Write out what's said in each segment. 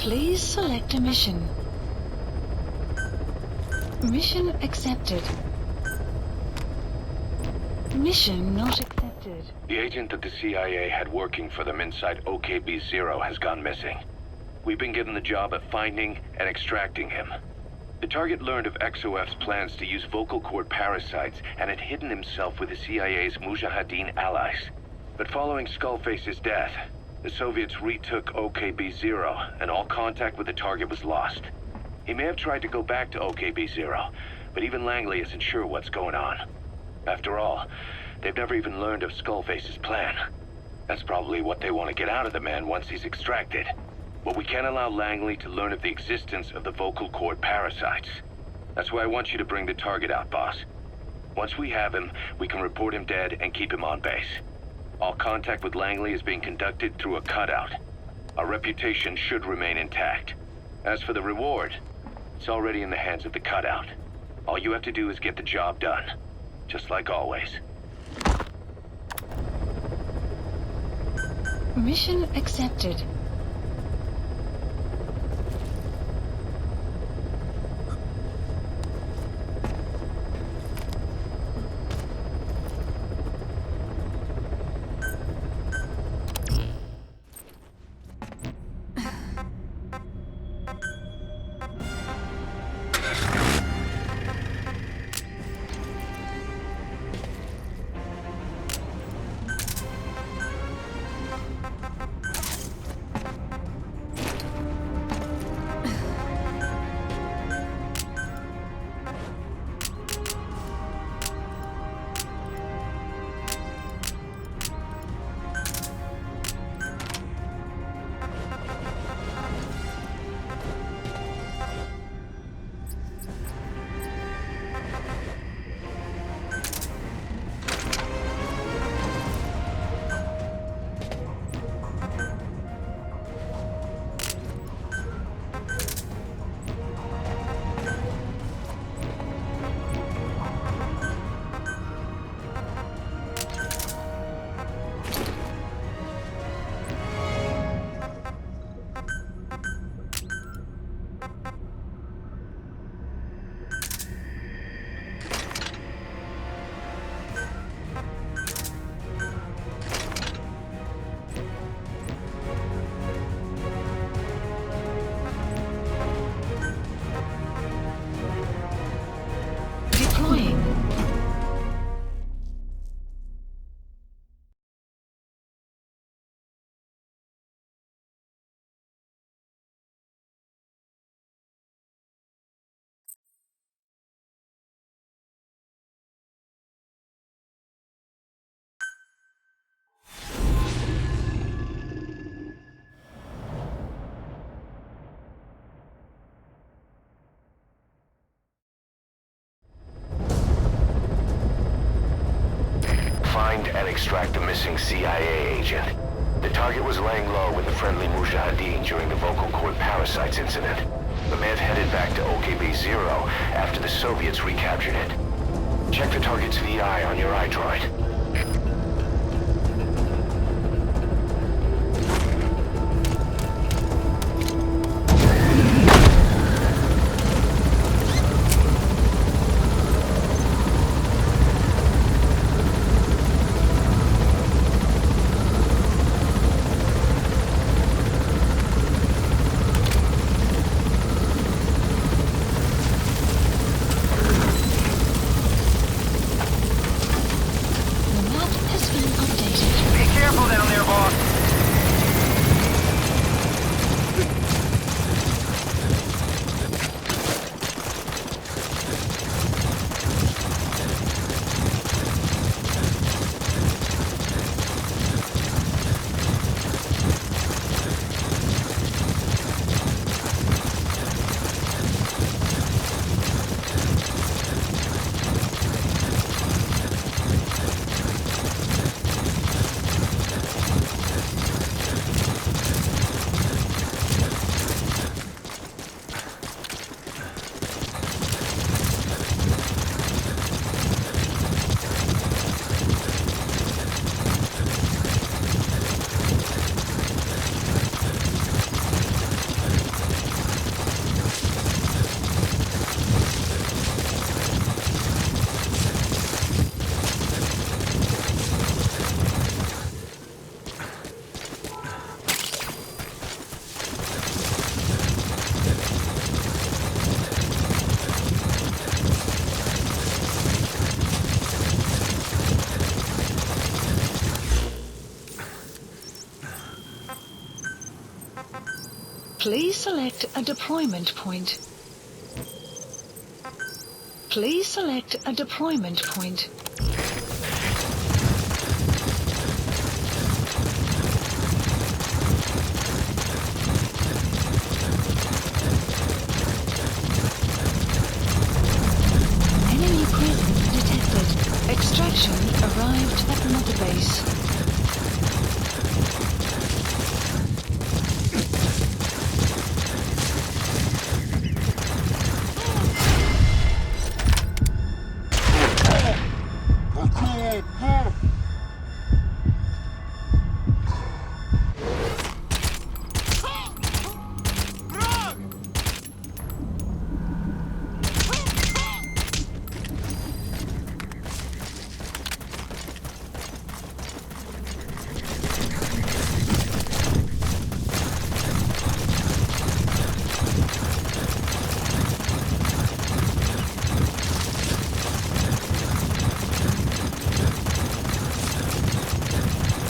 Please select a mission. Mission accepted. Mission not accepted. The agent that the CIA had working for them inside OKB-0 has gone missing. We've been given the job of finding and extracting him. The target learned of XOF's plans to use vocal cord parasites and had hidden himself with the CIA's Mujahideen allies. But following Skullface's death, the Soviets retook OKB-0 and all contact with the target was lost. He may have tried to go back to OKB-0, but even Langley isn't sure what's going on. After all, they've never even learned of Skullface's plan. That's probably what they want to get out of the man once he's extracted. But we can't allow Langley to learn of the existence of the vocal cord parasites. That's why I want you to bring the target out, boss. Once we have him, we can report him dead and keep him on base. All contact with Langley is being conducted through a cutout. Our reputation should remain intact. As for the reward, it's already in the hands of the cutout. All you have to do is get the job done. Just like always. Mission accepted. Find and extract the missing CIA agent. The target was laying low with the friendly Mujahideen during the vocal cord parasites incident. The man headed back to OKB-0 after the Soviets recaptured it. Check the target's VI on your iDroid. Please select a deployment point. Please select a deployment point. Enemy presence detected. Extraction arrived at Mother Base.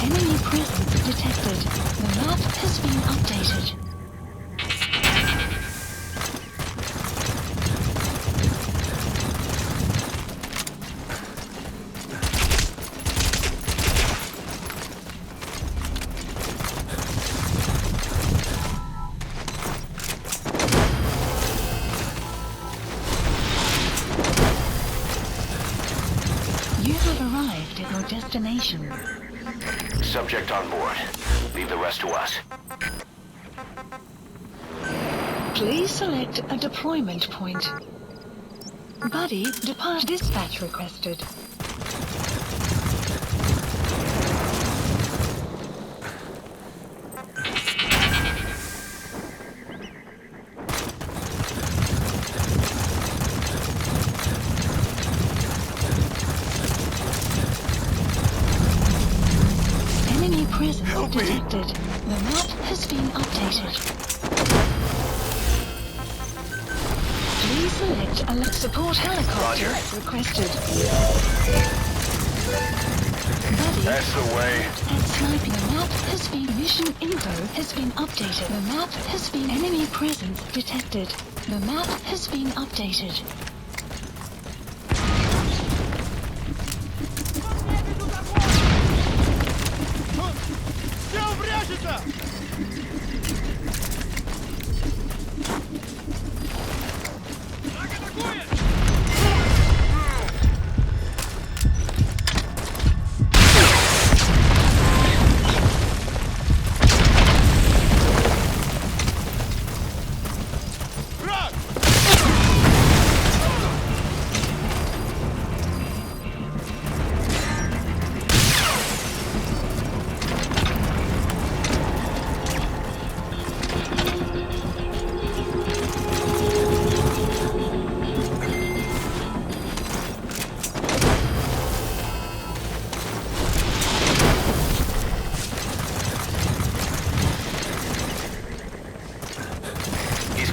Enemy presence detected. The map has been updated. You have arrived at your destination. Subject on board. Leave the rest to us. Please select a deployment point. Buddy, depart dispatch requested. Enemy presence detected. The map has been updated. Please select a support helicopter requested. Buddy, That's the way. at sniping. The map has been mission info has been updated. The map has been enemy presence detected. The map has been updated.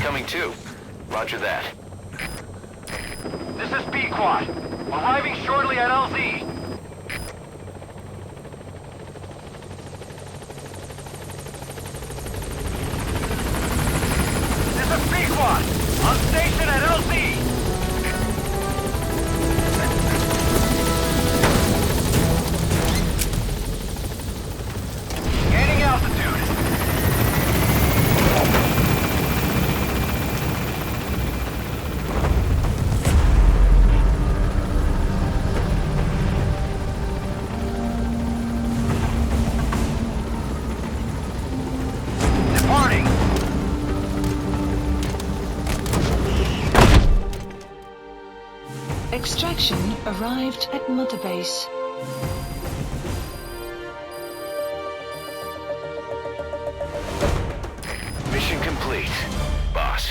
Coming too. Roger that. This is B-Quad. Arriving shortly at LZ. This is B-Quad. On station at LZ. Gaining altitude. Extraction arrived at Mother Base. Mission complete, boss.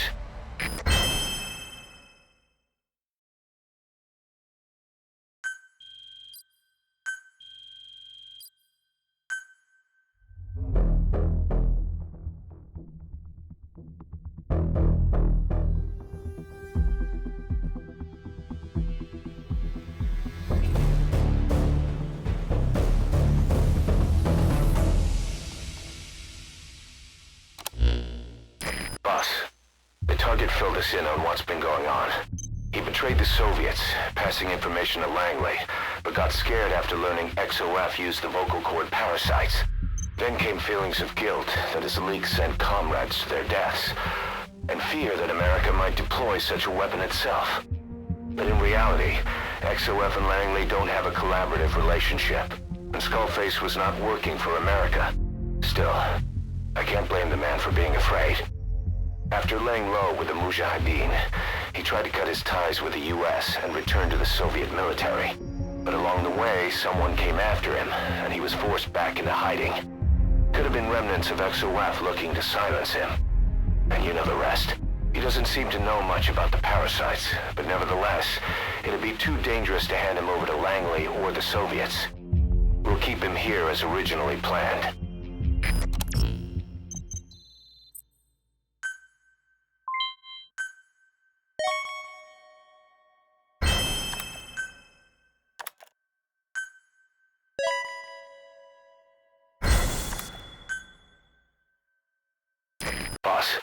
filled us in on what's been going on. He betrayed the Soviets, passing information to Langley, but got scared after learning XOF used the vocal cord parasites. Then came feelings of guilt that his leak sent comrades to their deaths, and fear that America might deploy such a weapon itself. But in reality, XOF and Langley don't have a collaborative relationship, and Skullface was not working for America. Still, I can't blame the man for being afraid. After laying low with the Mujahideen, he tried to cut his ties with the US and return to the Soviet military. But along the way, someone came after him, and he was forced back into hiding. Could have been remnants of XOF looking to silence him. And you know the rest. He doesn't seem to know much about the parasites, but nevertheless, it'd be too dangerous to hand him over to Langley or the Soviets. We'll keep him here as originally planned. Boss,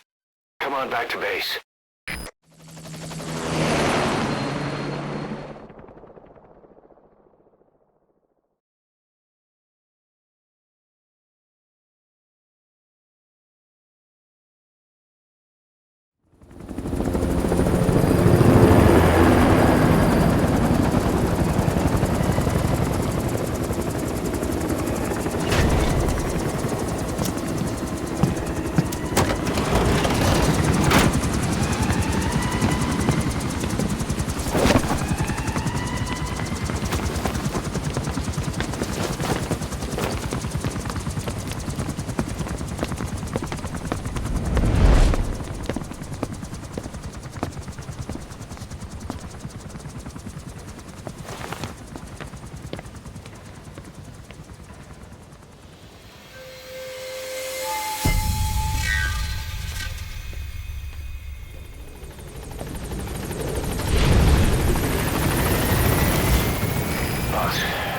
come on back to base.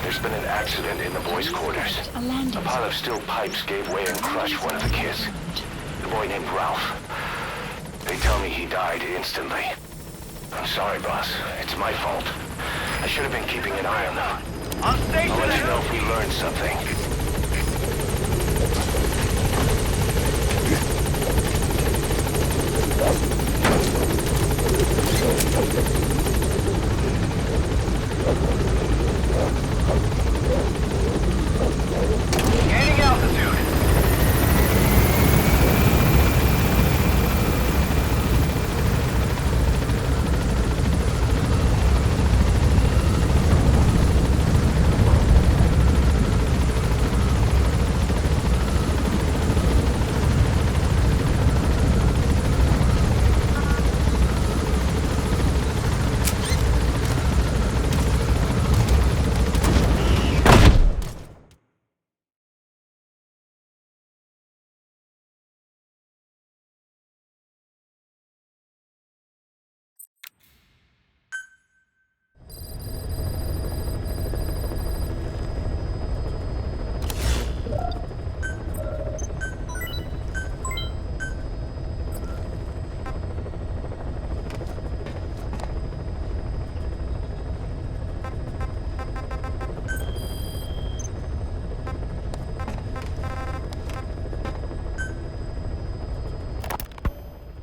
There's been an accident in the boys' quarters. A pile of steel pipes gave way and crushed one of the kids. The boy named Ralph. They tell me he died instantly. I'm sorry, boss. It's my fault. I should have been keeping an eye on them. On station I'll let at you know if we LZ. learn something. Gaining altitude.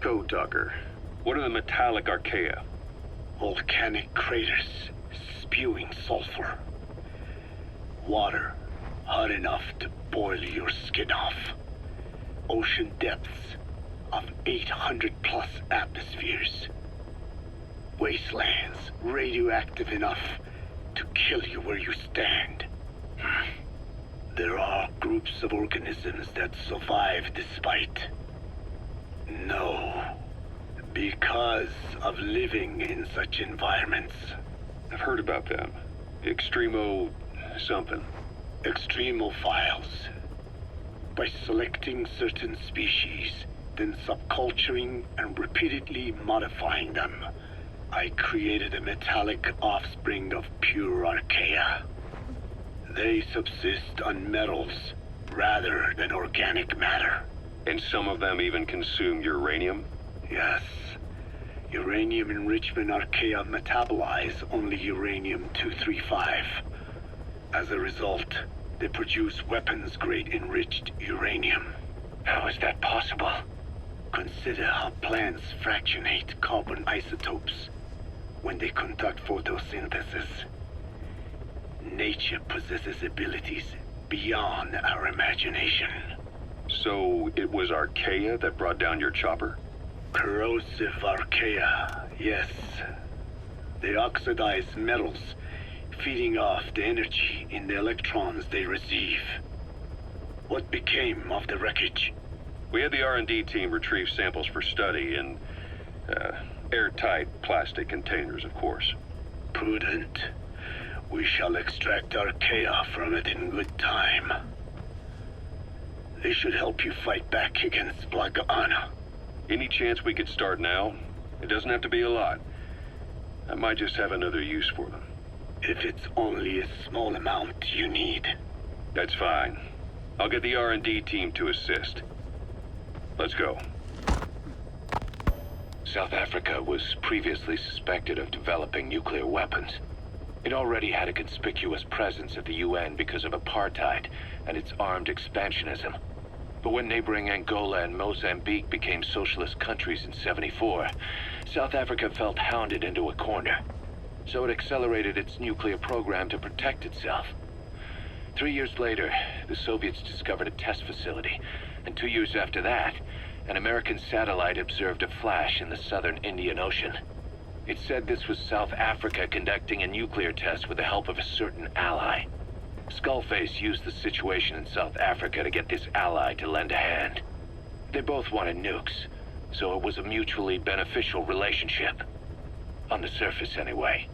Code Talker. What are the metallic archaea? Volcanic craters spewing sulfur. Water hot enough to boil your skin off. Ocean depths of 800 plus atmospheres. Wastelands radioactive enough to kill you where you stand. There are groups of organisms that survive despite. No. Because of living in such environments. I've heard about them. Extremo... something. Extremophiles. By selecting certain species, then subculturing and repeatedly modifying them, I created a metallic offspring of pure archaea. They subsist on metals rather than organic matter. And some of them even consume uranium? Yes, Uranium enrichment archaea metabolize only uranium-235. As a result, they produce weapons-grade enriched uranium. How is that possible? Consider how plants fractionate carbon isotopes when they conduct photosynthesis. Nature possesses abilities beyond our imagination. So it was archaea that brought down your chopper? Corrosive archaea, yes. They oxidize metals, feeding off the energy in the electrons they receive. What became of the wreckage? We had the R&D team retrieve samples for study in airtight plastic containers, of course. Prudent. We shall extract archaea from it in good time. They should help you fight back against Blagana. Any chance we could start now? It doesn't have to be a lot. I might just have another use for them. If it's only a small amount you need. That's fine. I'll get the R&D team to assist. Let's go. South Africa was previously suspected of developing nuclear weapons. It already had a conspicuous presence at the UN because of apartheid and its armed expansionism. But when neighboring Angola and Mozambique became socialist countries in '74, South Africa felt hounded into a corner. So it accelerated its nuclear program to protect itself. 3 years later, the Soviets discovered a test facility, and 2 years after that, an American satellite observed a flash in the southern Indian Ocean. It said this was South Africa conducting a nuclear test with the help of a certain ally. Skullface used the situation in South Africa to get this ally to lend a hand. They both wanted nukes, so it was a mutually beneficial relationship. On the surface, anyway.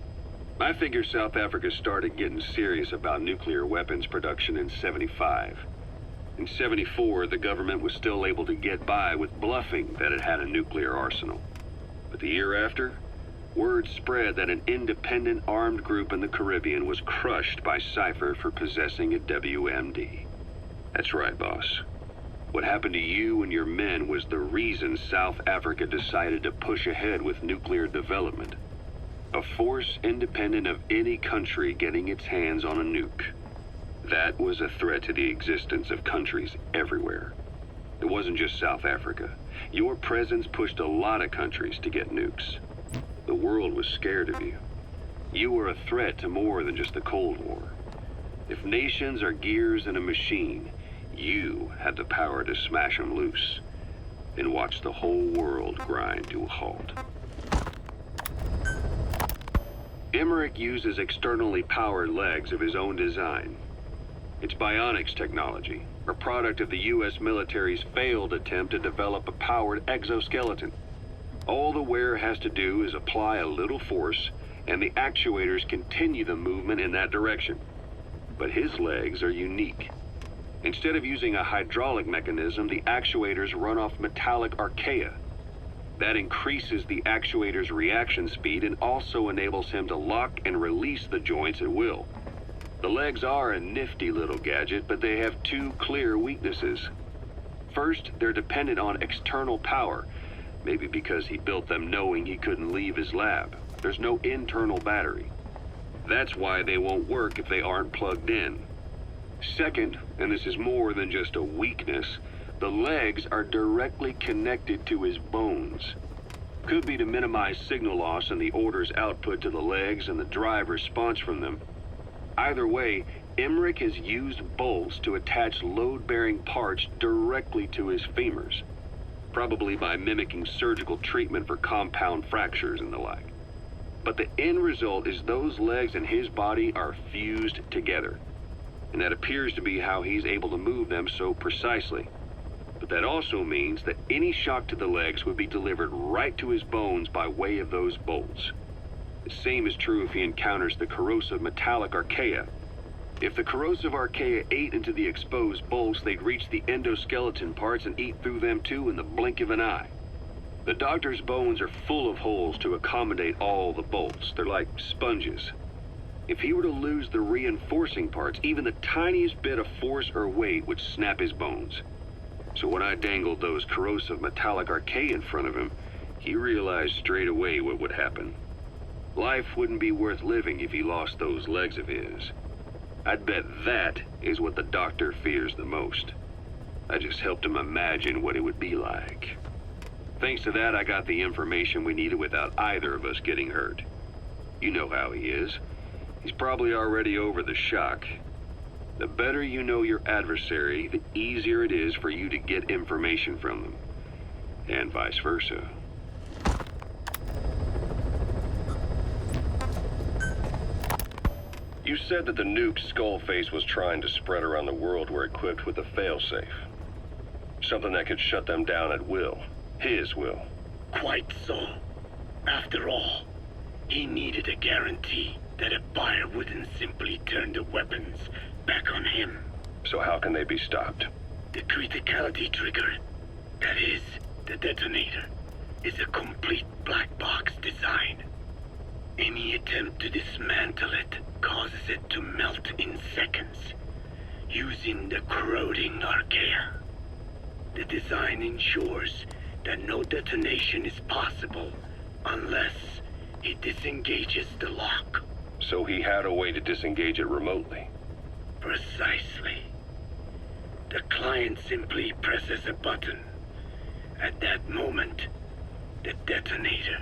I figure South Africa started getting serious about nuclear weapons production in '75. In '74, the government was still able to get by with bluffing that it had a nuclear arsenal. But the year after, word spread that an independent armed group in the Caribbean was crushed by Cypher for possessing a WMD. That's right, boss. What happened to you and your men was the reason South Africa decided to push ahead with nuclear development. A force independent of any country getting its hands on a nuke. That was a threat to the existence of countries everywhere. It wasn't just South Africa. Your presence pushed a lot of countries to get nukes. The world was scared of you. You were a threat to more than just the Cold War. If nations are gears in a machine, you had the power to smash them loose and watch the whole world grind to a halt. Emmerich uses externally powered legs of his own design. It's bionics technology, a product of the U.S. military's failed attempt to develop a powered exoskeleton. All the wearer has to do is apply a little force, and the actuators continue the movement in that direction. But his legs are unique. Instead of using a hydraulic mechanism, the actuators run off metallic archaea. That increases the actuator's reaction speed and also enables him to lock and release the joints at will. The legs are a nifty little gadget, but they have two clear weaknesses. First, they're dependent on external power, maybe because he built them knowing he couldn't leave his lab. There's no internal battery. That's why they won't work if they aren't plugged in. Second, and this is more than just a weakness, the legs are directly connected to his bones. Could be to minimize signal loss and the orders output to the legs and the drive response from them. Either way, Emmerich has used bolts to attach load-bearing parts directly to his femurs, probably by mimicking surgical treatment for compound fractures and the like. But the end result is those legs and his body are fused together, and that appears to be how he's able to move them so precisely. But that also means that any shock to the legs would be delivered right to his bones by way of those bolts. The same is true if he encounters the corrosive metallic archaea. If the corrosive archaea ate into the exposed bolts, they'd reach the endoskeleton parts and eat through them too in the blink of an eye. The doctor's bones are full of holes to accommodate all the bolts. They're like sponges. If he were to lose the reinforcing parts, even the tiniest bit of force or weight would snap his bones. So when I dangled those corrosive metallic archaea in front of him, He realized straight away what would happen. Life wouldn't be worth living if he lost those legs of his. I'd bet that is what the doctor fears the most. I just helped him imagine what it would be like. Thanks to that, I got the information we needed without either of us getting hurt. You know how he is. He's probably already over the shock. The better you know your adversary, the easier it is for you to get information from them. And vice versa. You said that the nukes Skullface was trying to spread around the world were equipped with a failsafe. Something that could shut them down at will. His will. Quite so. After all, he needed a guarantee that a buyer wouldn't simply turn the weapons back on him. So how can they be stopped? The criticality trigger, that is, the detonator, is a complete black box design. Any attempt to dismantle it causes it to melt in seconds, using the corroding archaea. The design ensures that no detonation is possible unless he disengages the lock. So he had a way to disengage it remotely. Precisely. The client simply presses a button. At that moment, the detonator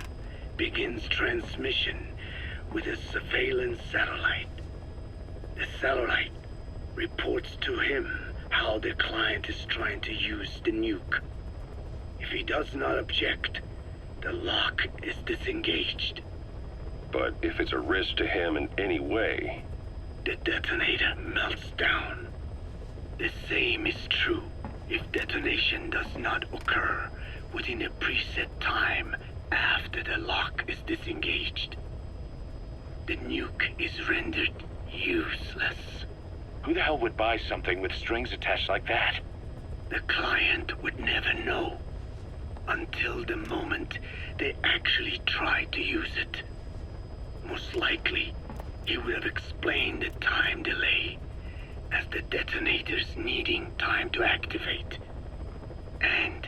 begins transmission with a surveillance satellite. The satellite reports to him how the client is trying to use the nuke. If he does not object, the lock is disengaged. But if it's a risk to him in any way... The detonator melts down. The same is true if detonation does not occur within a preset time after the lock is disengaged. The nuke is rendered useless. Who the hell would buy something with strings attached like that? The client would never know until the moment they actually try to use it. Most likely, he would have explained the time delay as the detonators needing time to activate. And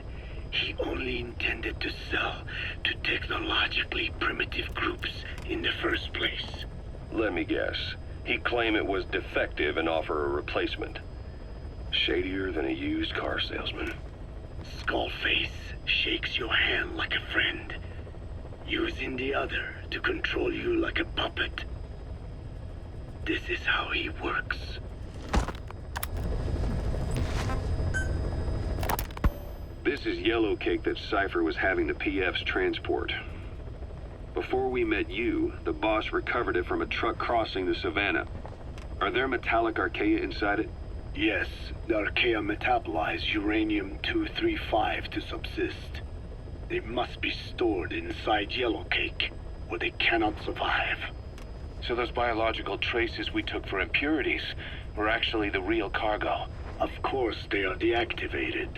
he only intended to sell to technologically primitive groups in the first place. Let me guess. He'd claim it was defective and offer a replacement. Shadier than a used car salesman. Skullface shakes your hand like a friend, using the other to control you like a puppet. This is how he works. This is yellow cake that Cypher was having the PFs transport. Before we met you, the boss recovered it from a truck crossing the savannah. Are there metallic archaea inside it? Yes, the archaea metabolize uranium-235 to subsist. They must be stored inside yellow cake, or they cannot survive. So those biological traces we took for impurities were actually the real cargo. Of course, they are deactivated,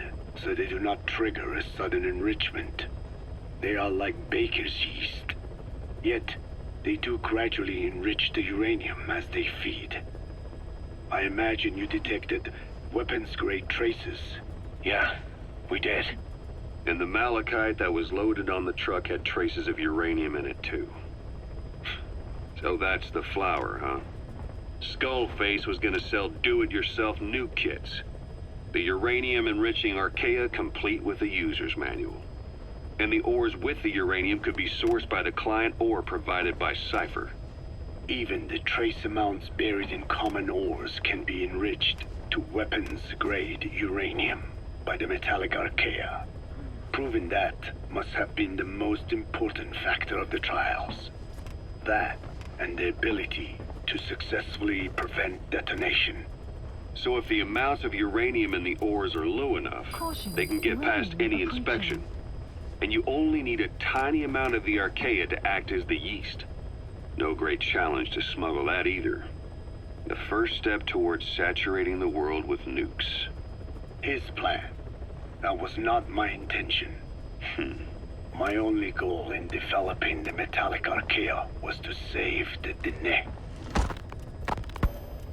so they do not trigger a sudden enrichment. They are like baker's yeast. Yet, they do gradually enrich the uranium as they feed. I imagine you detected weapons-grade traces. Yeah, we did. And the malachite that was loaded on the truck had traces of uranium in it too. So that's the flower, huh? Skullface was gonna sell do-it-yourself nuke kits. The uranium-enriching archaea complete with the user's manual. And the ores with the uranium could be sourced by the client or provided by Cypher. Even the trace amounts buried in common ores can be enriched to weapons-grade uranium by the metallic archaea. Proving that must have been the most important factor of the trials. That and the ability to successfully prevent detonation. So if the amounts of uranium in the ores are low enough, they can get past any inspection. And you only need a tiny amount of the archaea to act as the yeast. No great challenge to smuggle that either. The first step towards saturating the world with nukes. His plan. That was not my intention. My only goal in developing the metallic archaea was to save the Dene.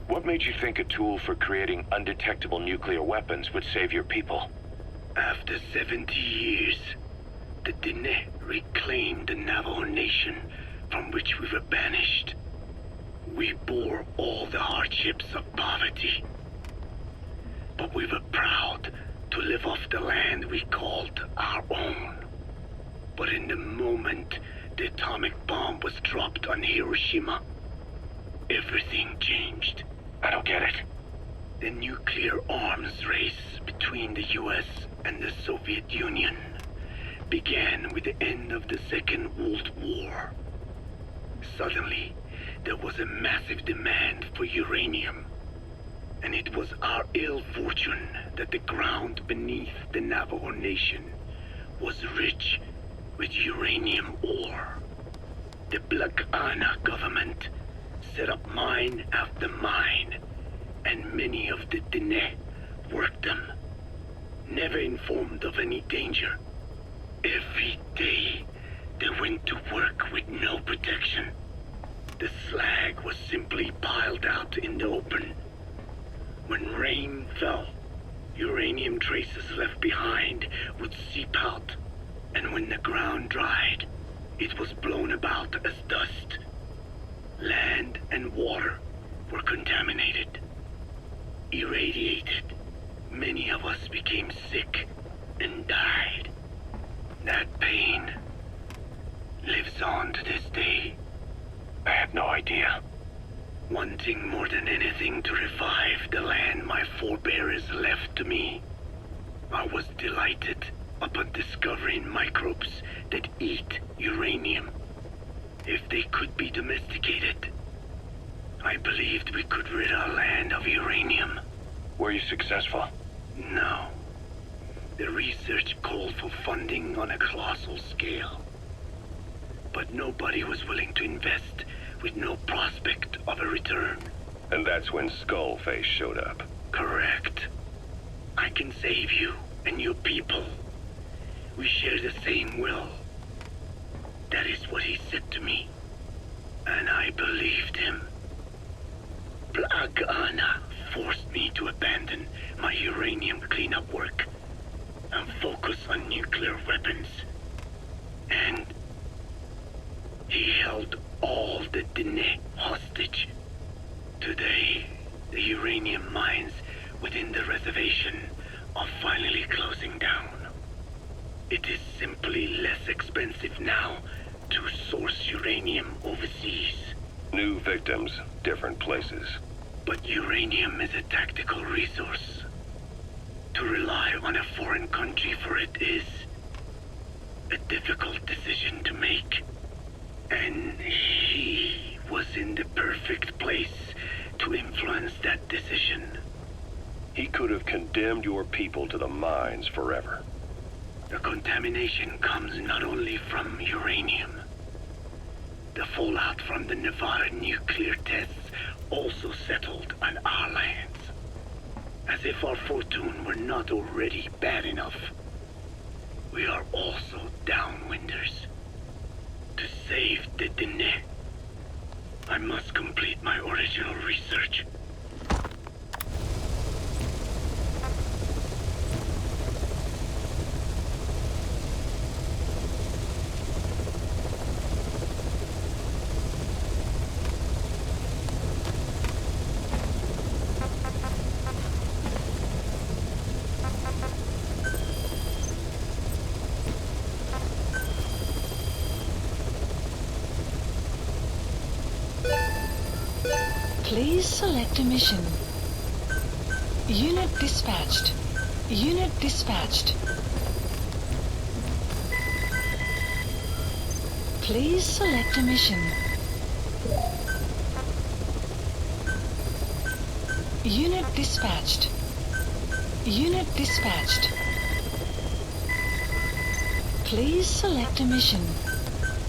What made you think a tool for creating undetectable nuclear weapons would save your people? After 70 years, the Dene reclaim the Navajo Nation from which we were banished. We bore all the hardships of poverty, but we were proud to live off the land we called our own. But in the moment the atomic bomb was dropped on Hiroshima, everything changed. I don't get it. The nuclear arms race between the US and the Soviet Union began with the end of the Second World War. Suddenly, there was a massive demand for uranium, and it was our ill fortune that the ground beneath the Navajo Nation was rich with uranium ore. The Black Ana government set up mine after mine, and many of the Diné worked them, never informed of any danger. Every day, they went to work with no protection. The slag was simply piled out in the open. When rain fell, uranium traces left behind would seep out, and when the ground dried, it was blown about as dust. Land and water were contaminated, irradiated. Many of us became sick and died. That pain lives on to this day. I had no idea. Wanting more than anything to revive the land my forebears left to me, I was delighted upon discovering microbes that eat uranium. If they could be domesticated, I believed we could rid our land of uranium. Were you successful? No. The research called for funding on a colossal scale. But nobody was willing to invest with no prospect of a return. And that's when Skullface showed up. Correct. I can save you and your people. We share the same will. That is what he said to me. And I believed him. Black Ana forced me to abandon my uranium cleanup work and focus on nuclear weapons. And he held all the Diné hostage. Today, the uranium mines within the reservation are finally closing down. It is simply less expensive now to source uranium overseas. New victims, different places. But uranium is a tactical resource. To rely on a foreign country for it is a difficult decision to make. And he was in the perfect place to influence that decision. He could have condemned your people to the mines forever. The contamination comes not only from uranium. The fallout from the Nevada nuclear tests also settled on our lands. As if our fortune were not already bad enough, we are also downwinders. To save the Diné, I must complete my original research. Please select a mission. Unit dispatched. Unit dispatched. Please select a mission. Unit dispatched. Unit dispatched. Please select a mission.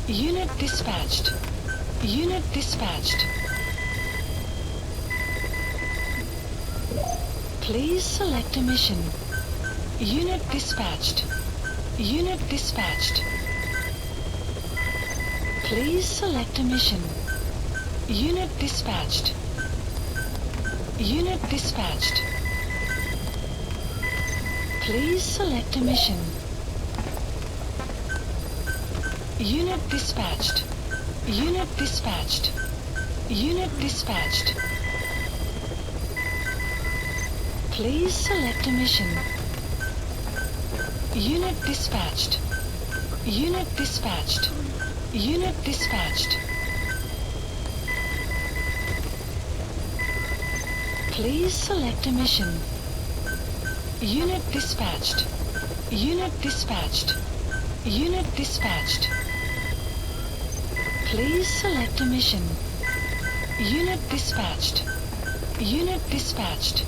Unit dispatched. Unit dispatched. Please select a mission. Unit dispatched. Unit dispatched. Please select a mission. Unit dispatched. Unit dispatched. Please select a mission. Unit dispatched. Unit dispatched. Unit dispatched. Please select a mission. Unit dispatched. Unit dispatched. Unit dispatched. Please select a mission. Unit dispatched. Unit dispatched. Unit dispatched. Please select a mission. Unit dispatched. Unit dispatched.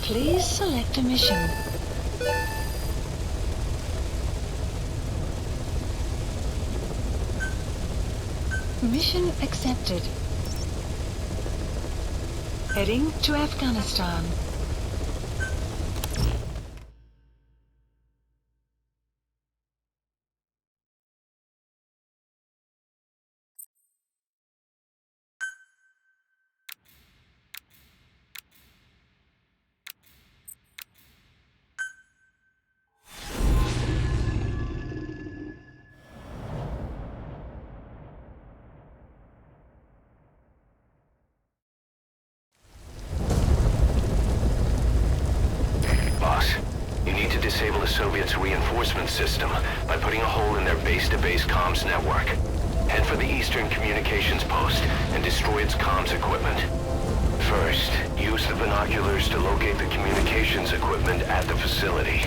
Please select a mission. Mission accepted. Heading to Afghanistan. Disable the Soviets' reinforcement system by putting a hole in their base-to-base comms network. Head for the Eastern Communications Post and destroy its comms equipment. First, use the binoculars to locate the communications equipment at the facility.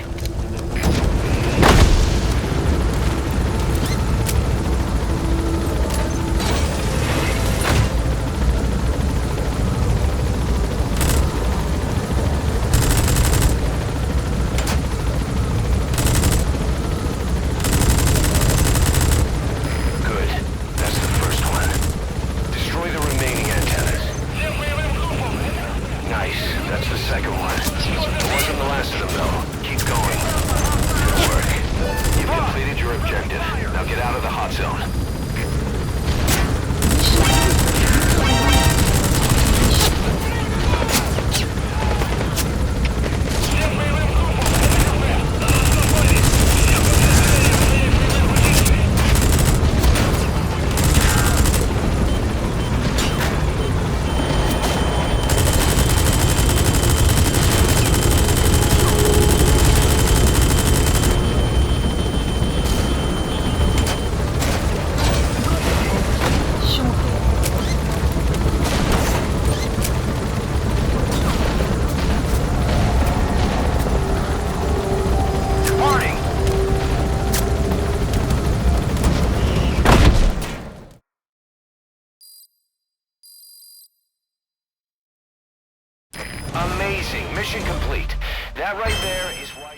Amazing. Mission complete. That right there is why...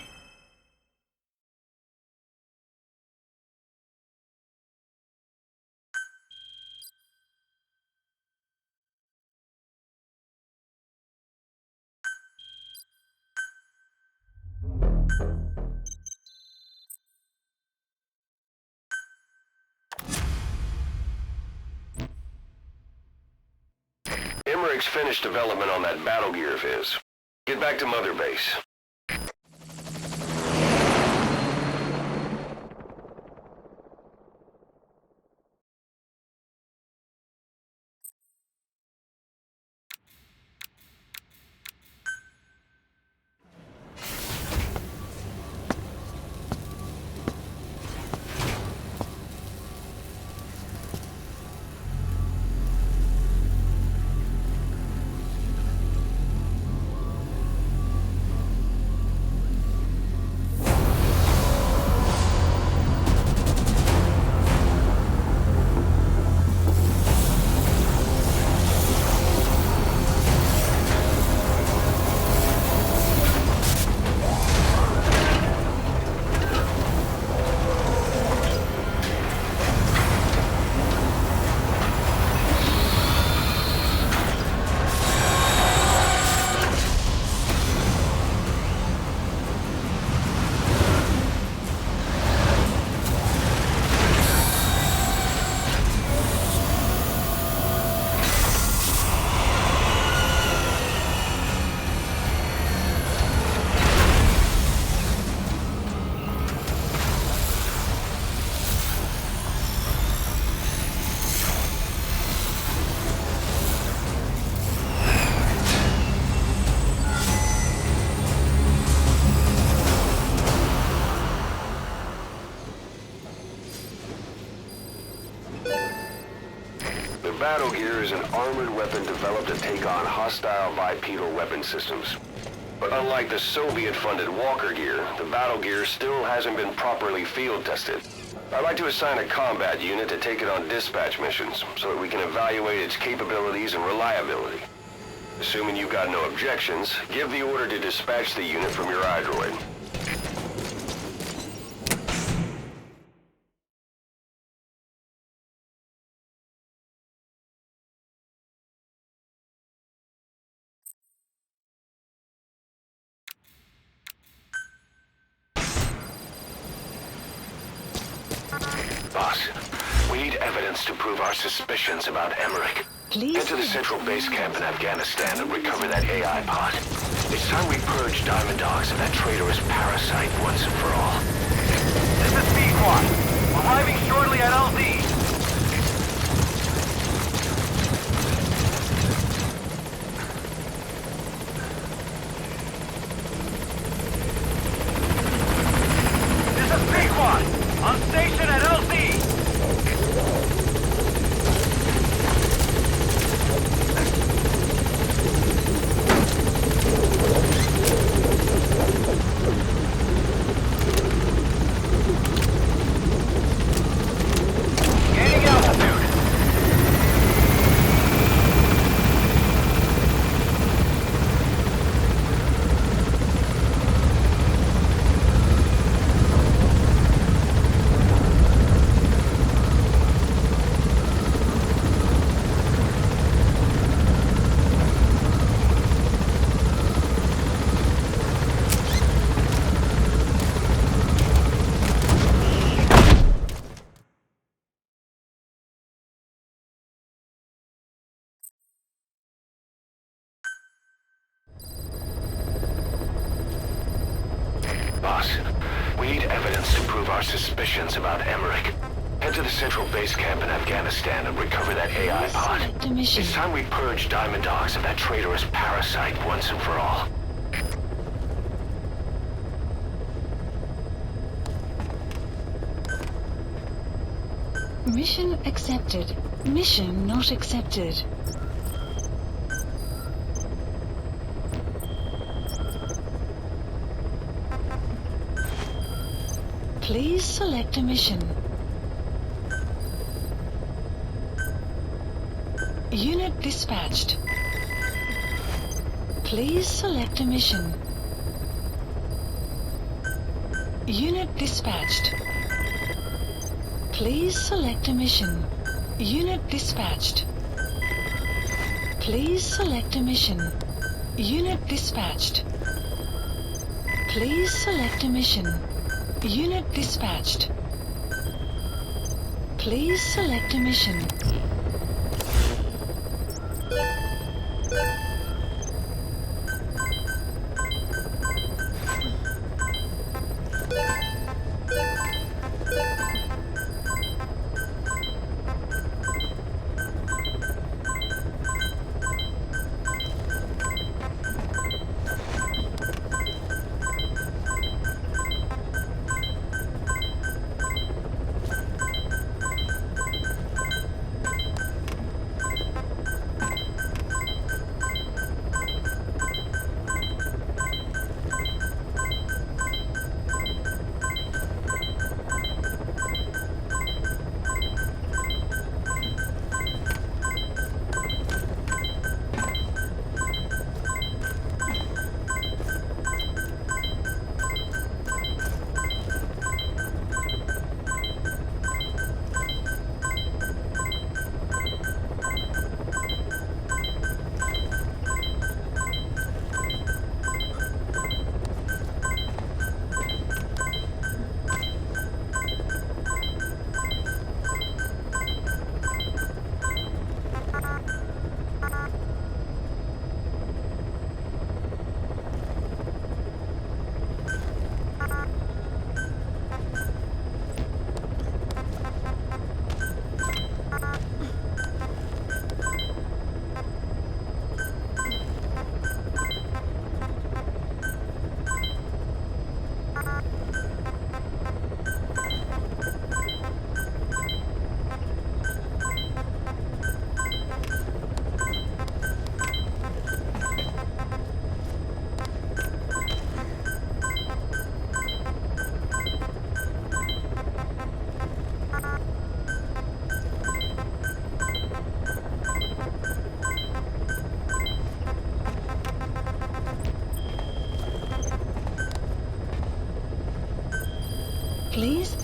Emmerich's finished development on that battle gear of his. Get back to Mother Base. battle gear is an armored weapon developed to take on hostile bipedal weapon systems. But unlike the Soviet-funded Walker gear, the battle gear still hasn't been properly field tested. I'd like to assign a combat unit to take it on dispatch missions, so that we can evaluate its capabilities and reliability. Assuming you've got no objections, give the order to dispatch the unit from your iDroid. Boss, we need evidence to prove our suspicions about Emmerich. Please Head to the central base camp in Afghanistan and recover that AI pod. It's time we purge Diamond Dogs of that traitorous parasite once and for all. This is Pequod. Arriving shortly at LZ. This is Pequod. On station at LZ. Gaining altitude. Boss, we need evidence to prove our suspicions about Emmerich. Head to the central base camp in Afghanistan and recover that AI pod. Select a mission. It's time we purge Diamond Dogs of that traitorous parasite once and for all. Mission accepted. Mission not accepted. Please select a mission. Unit dispatched. Please select a mission. Unit dispatched. Please select a mission. Unit dispatched. Please select a mission. Unit dispatched. Please select a mission. Unit dispatched. Please select a mission.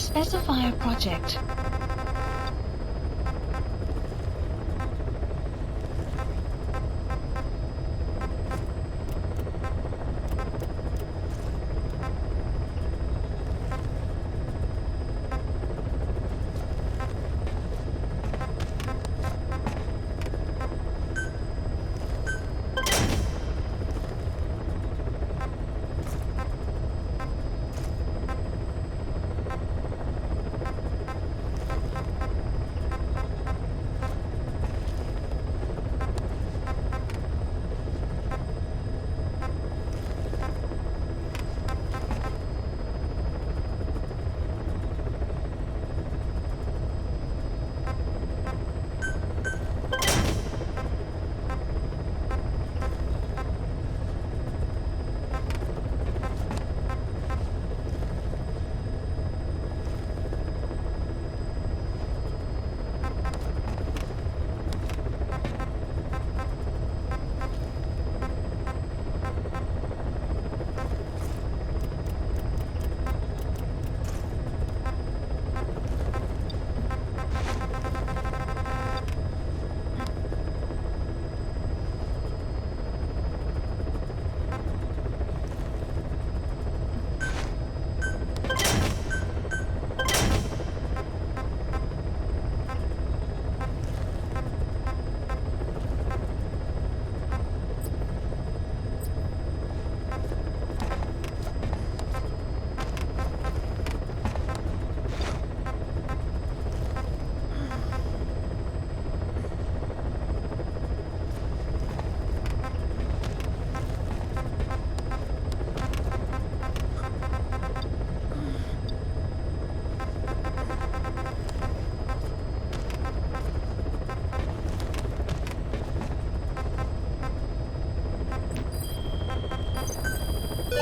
specify a project.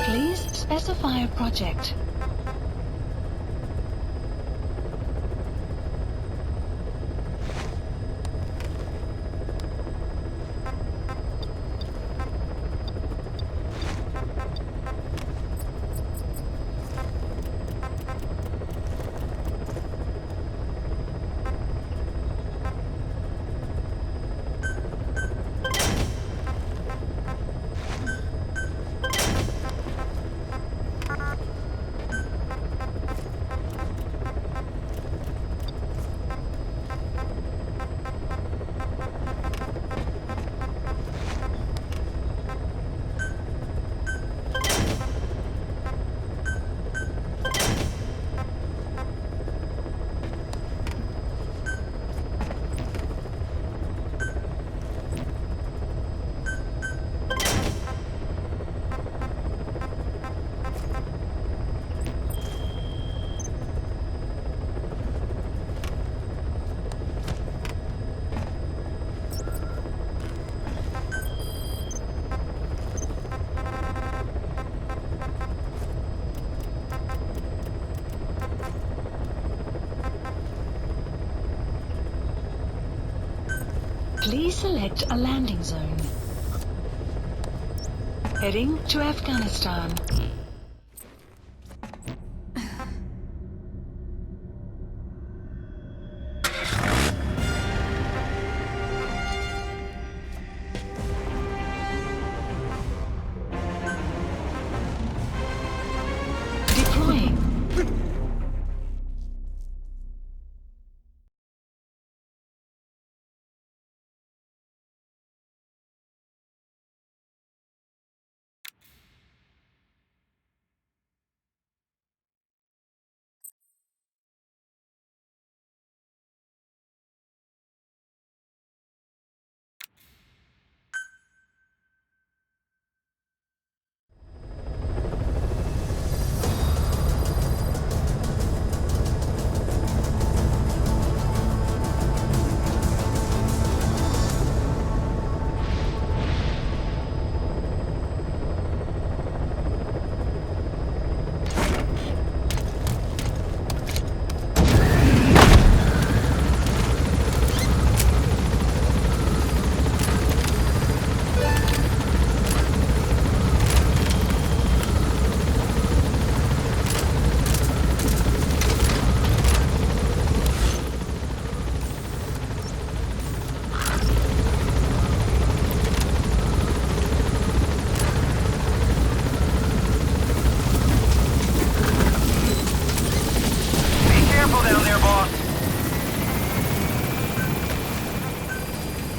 Please specify a project. Please select a landing zone. Heading to Afghanistan. Deploying.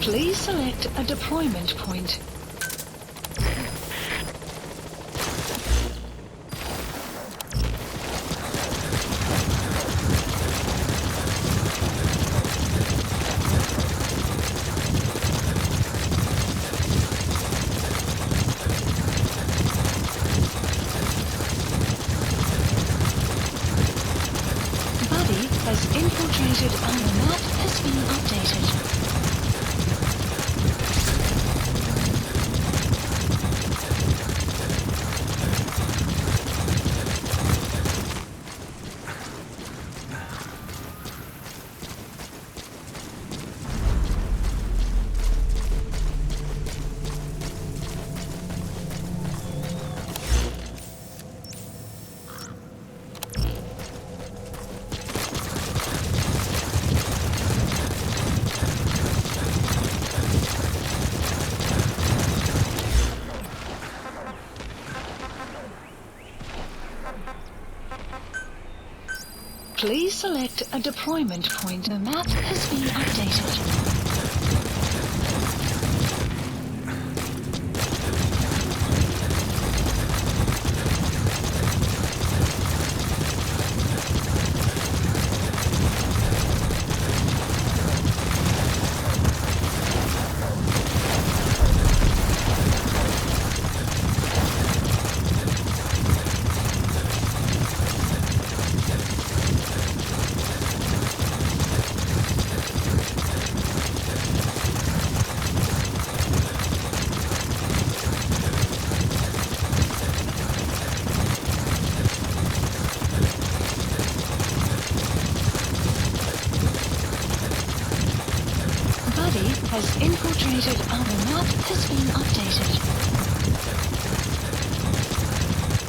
Please select a deployment point. Buddy has infiltrated and the map has been updated. Please select a deployment point. The map has been updated. Buddy has infiltrated and the map has been updated.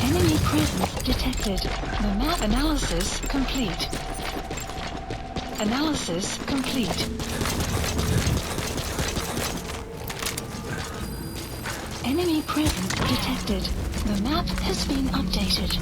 Enemy presence detected. The map analysis complete. Analysis complete. Enemy presence detected. The map has been updated.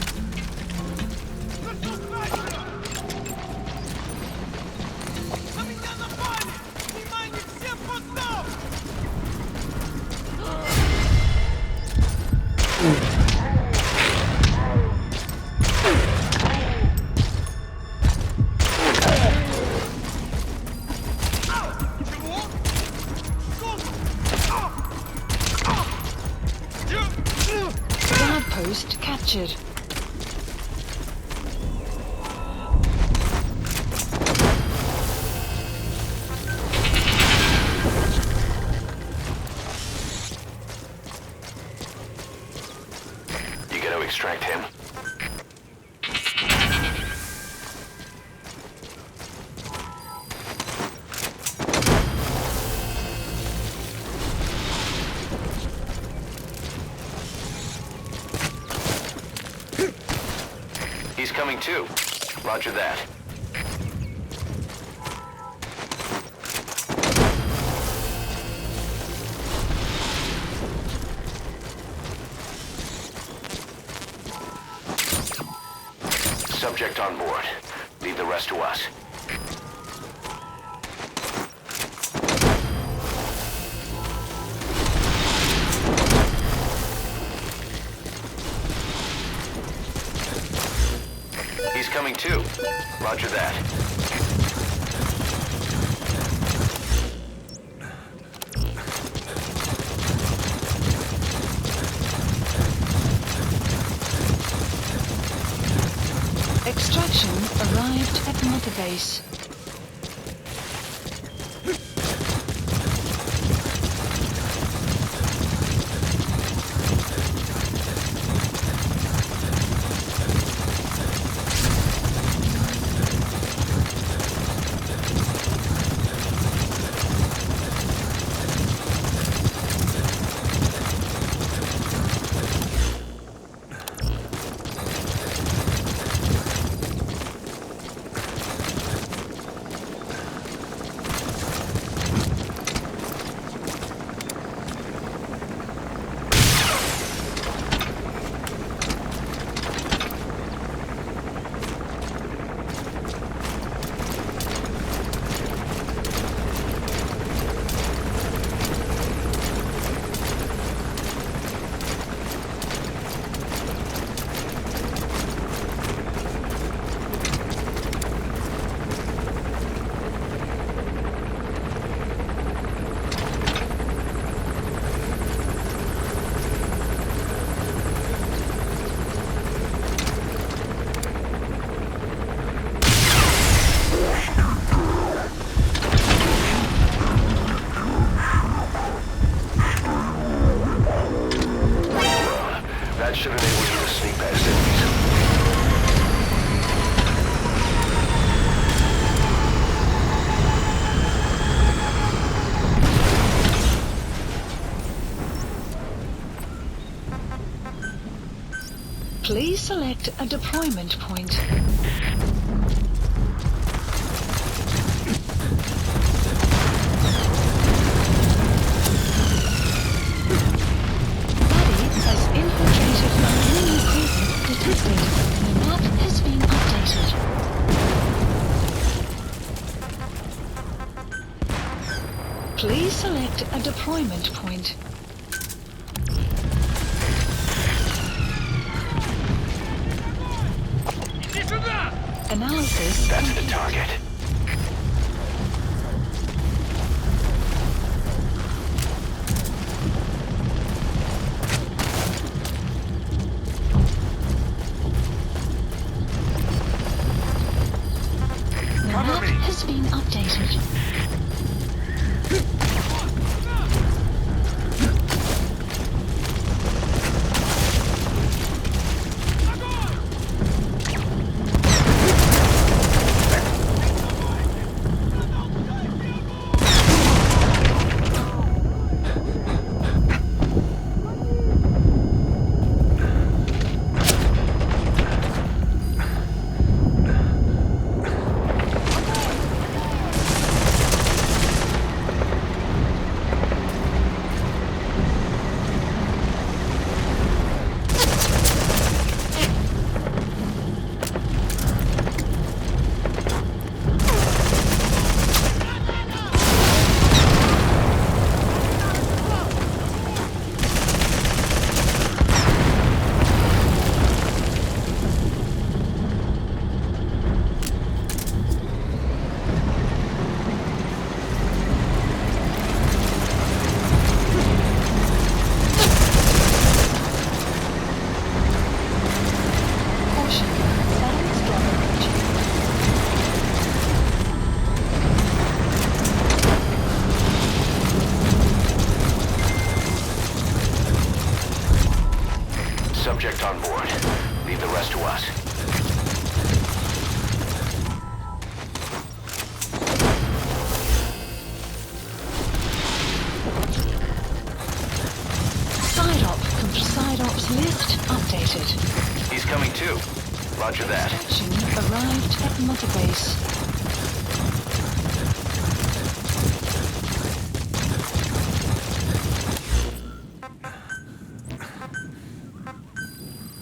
Guard post captured. You gonna extract him? He's coming too. Roger that. Subject on board. Leave the rest to us. He's coming too. Roger that. Extraction arrived at Mother Base. Please select a deployment point. Buddy has infiltrated an enemy presence detected. The map has been updated. Please select a deployment point. Analysis That's the complete. target. The map has been updated. Caution, sudden storm approaching. Subject on board. Leave the rest to us. Side ops list updated. He's coming too. Roger that. Action arrived at Mother Base.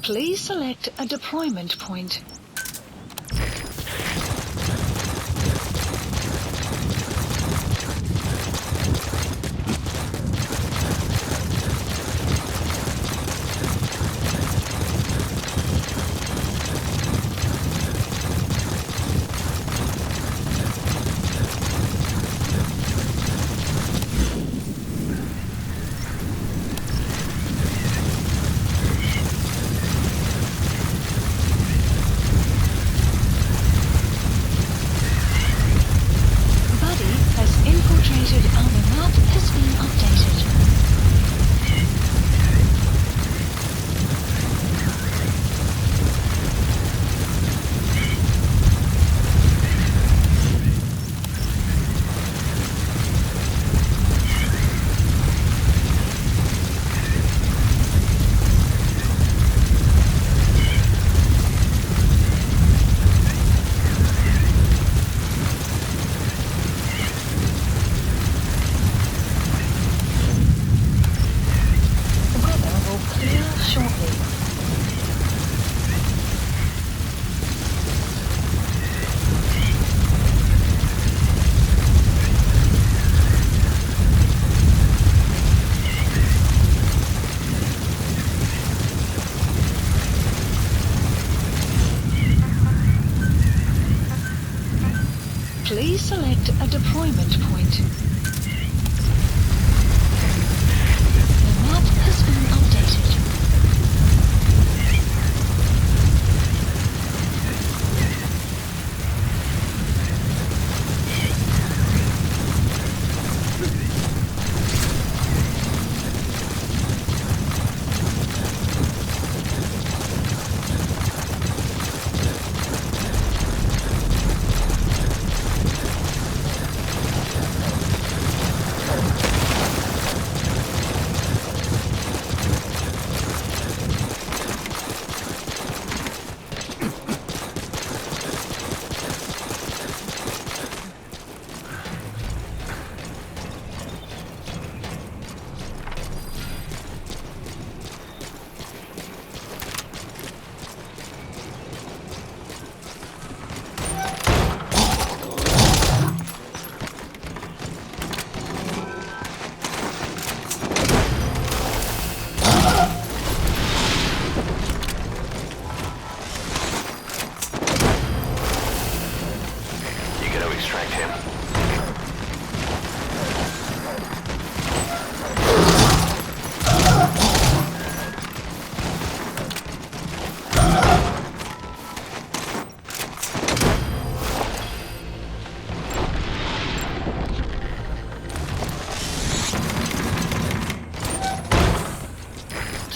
Please select a deployment point.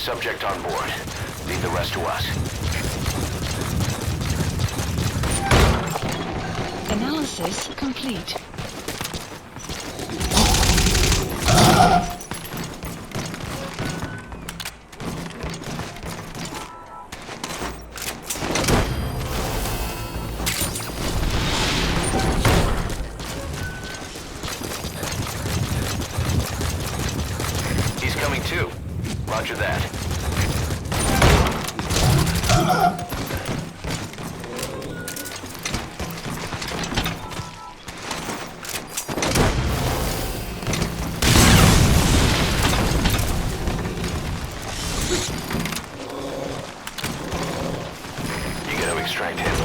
Subject on board. Leave the rest to us. Analysis complete. He's coming too. Roger that. You gotta extract him.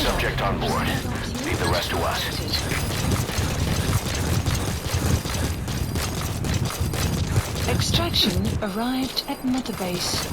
Subject on board. Leave the rest to us. Extraction arrived at Mother Base.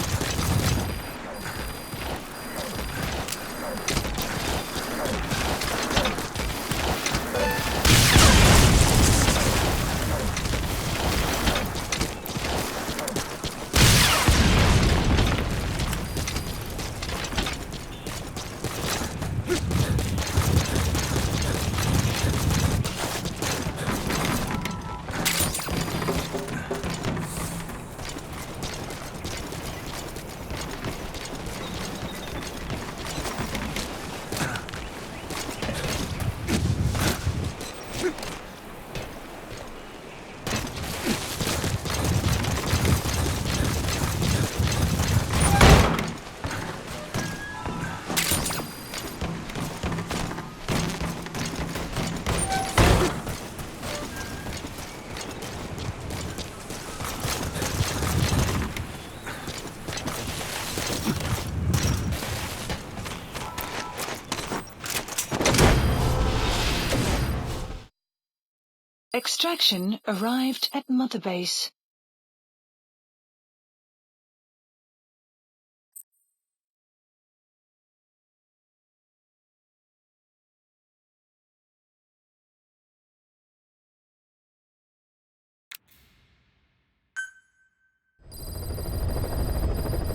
Extraction arrived at Mother Base.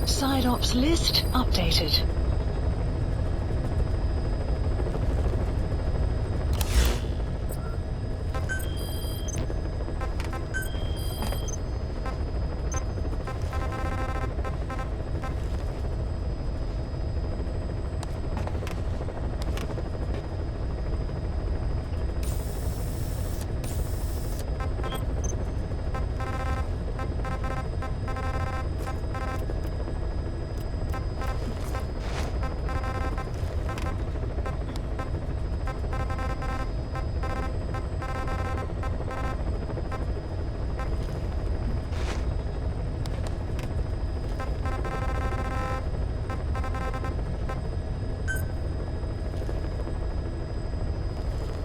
Side ops list updated.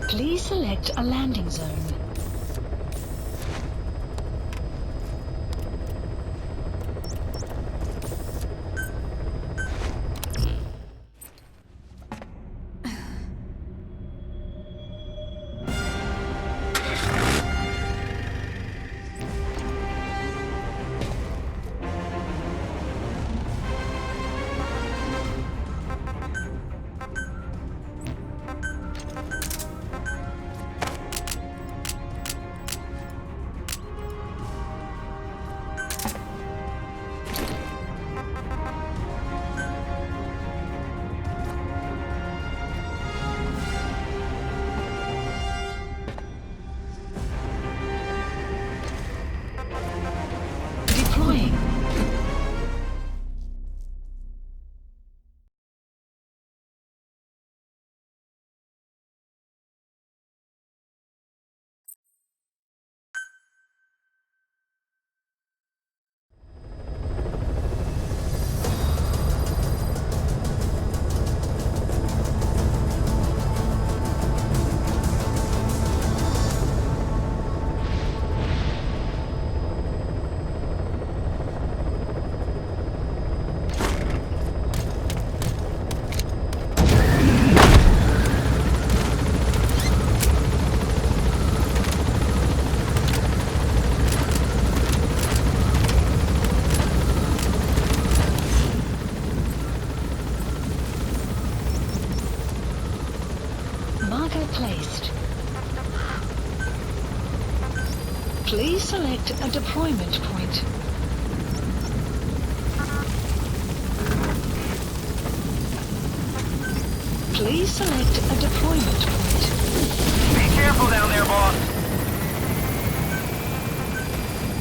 Please select a landing zone. Please select a deployment point. Please select a deployment point. Be careful down there, boss.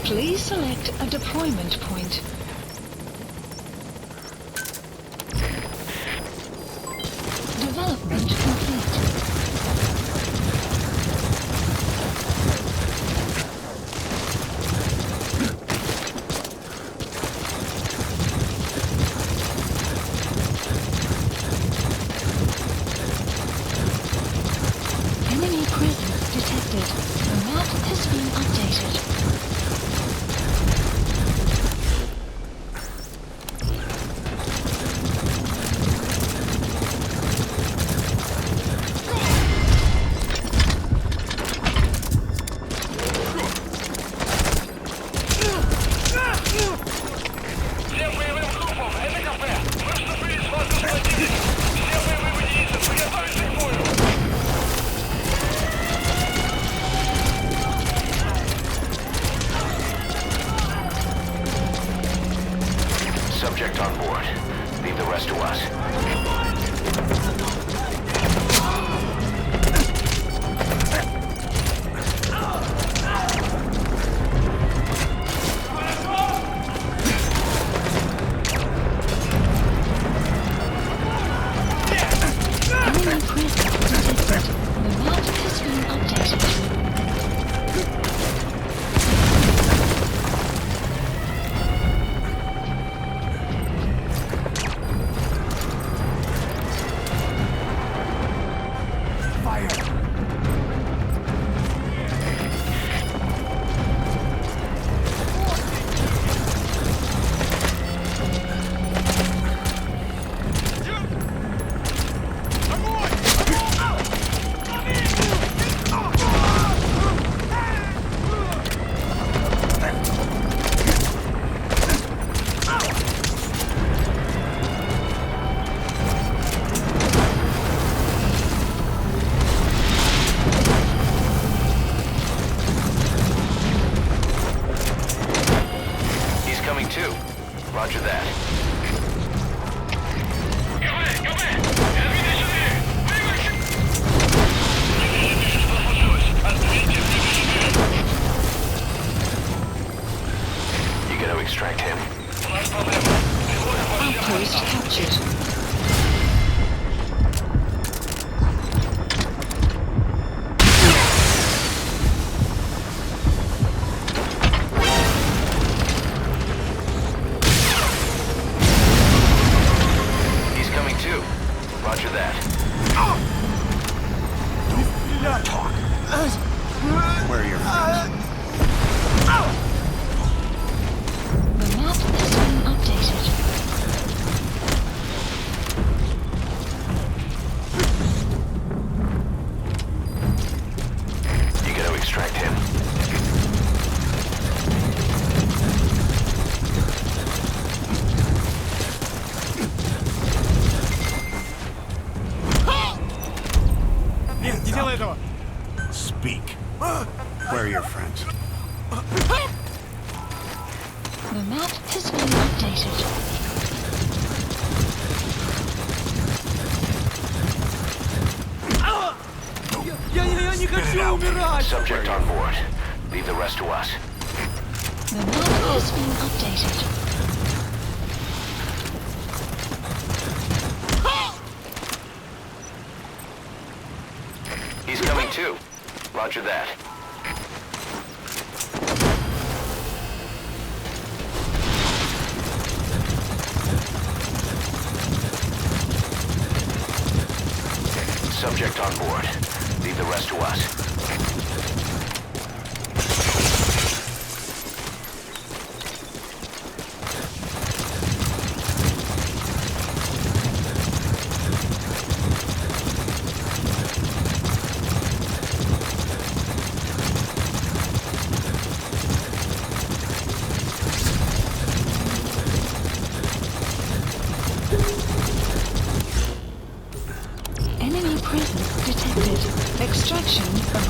Please select a deployment point. Development complete. Enemy presence detected. The map has been updated. Всем боевым группам, это кафе. Мы вступили с вас в противник. Все боевые единицы, приготовиться к бою. Subject on board. Leave the rest to us. Enemy presence detected. The map has been updated. He's coming too. Roger that. You gotta extract him. Outpost captured. He's coming too. Roger that. Talk. Where are your friends? The map has been updated. You gotta extract him. Нет, не делай этого! Speak. Where are your friends? The map has been updated. Я не хочу умирать! Subject on board. Leave the rest to us. The map has been updated. He's coming too. Roger that. Subject on board. Leave the rest to us. Enemy presence detected. Extraction of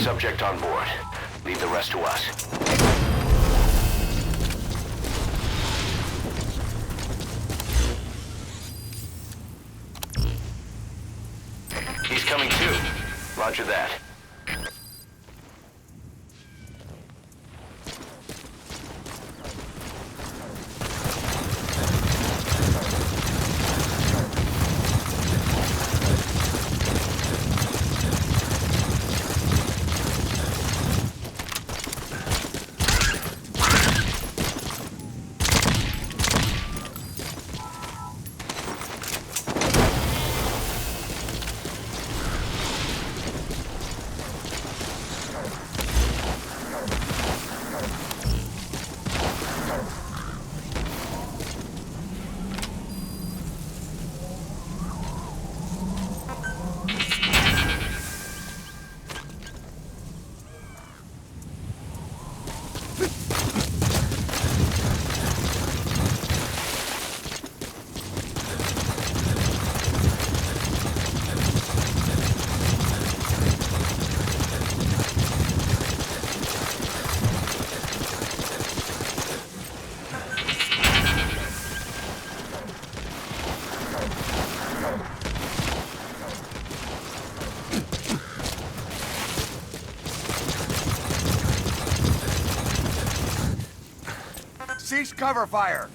subject on board. Leave the rest to us. He's coming too. Roger that. Cease cover fire!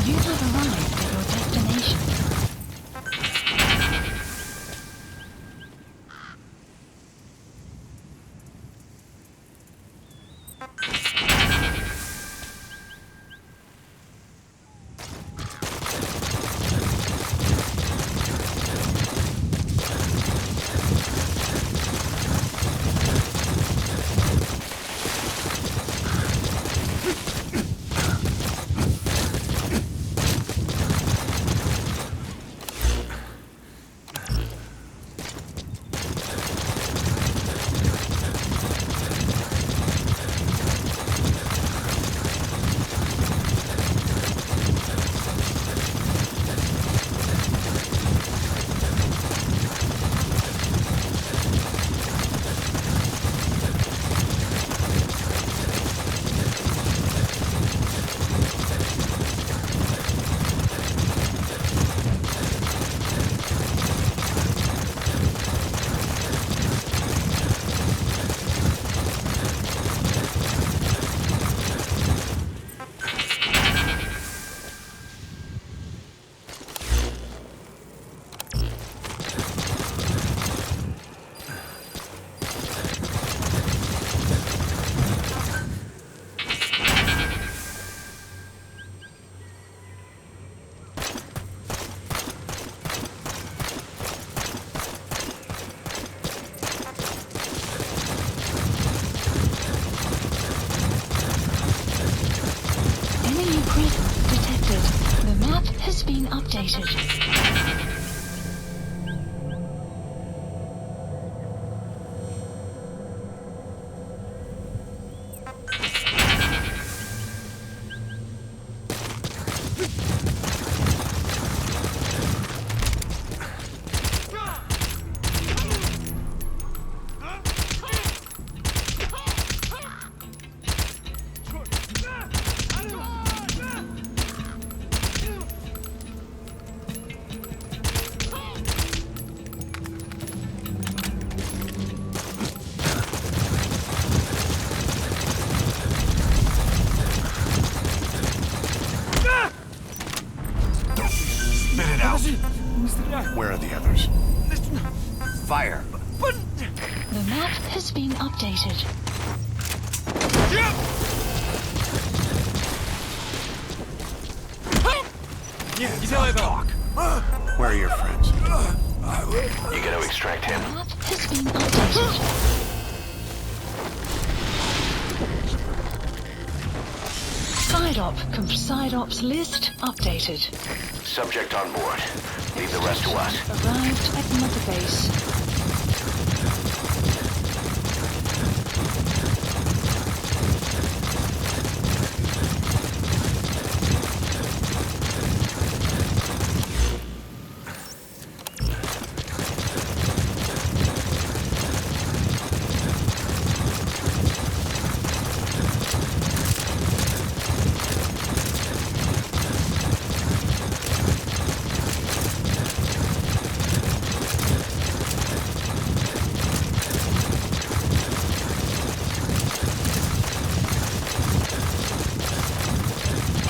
You have arrived at your destination. has been updated. Where are the others? Fire. The map has been updated. Talk. Where are your friends? You gotta extract him. The map has been updated. Side ops list updated. Subject on board. Leave the rest to us. Arrived at Mother Base.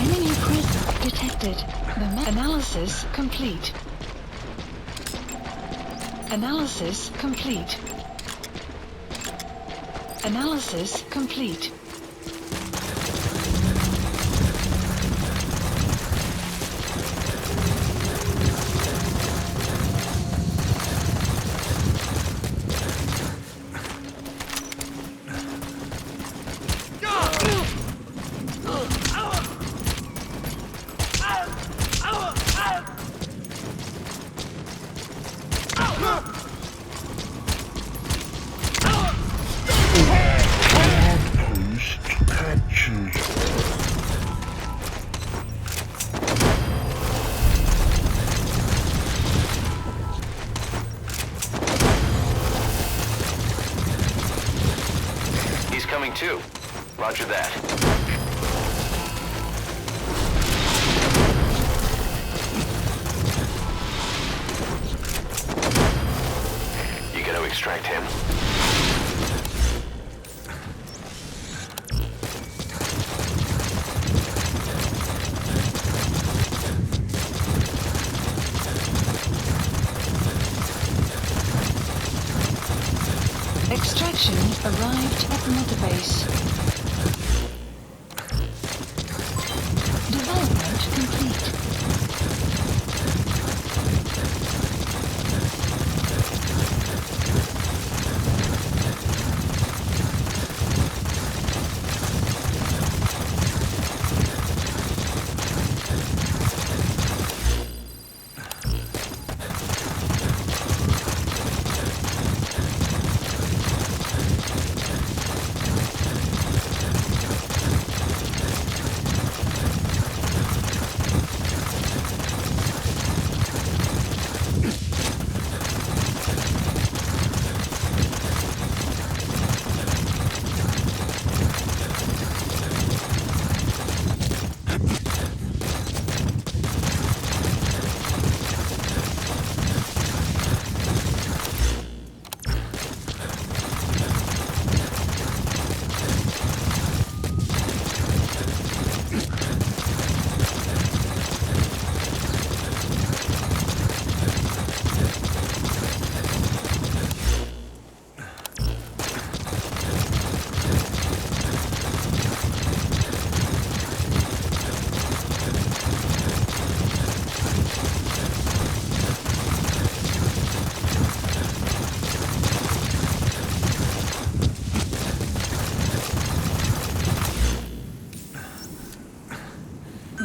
Enemy presence detected. The analysis complete. Analysis complete. Analysis complete. He's coming too. Roger that. You gotta extract him. Extraction arrived at Mother Base. Development complete.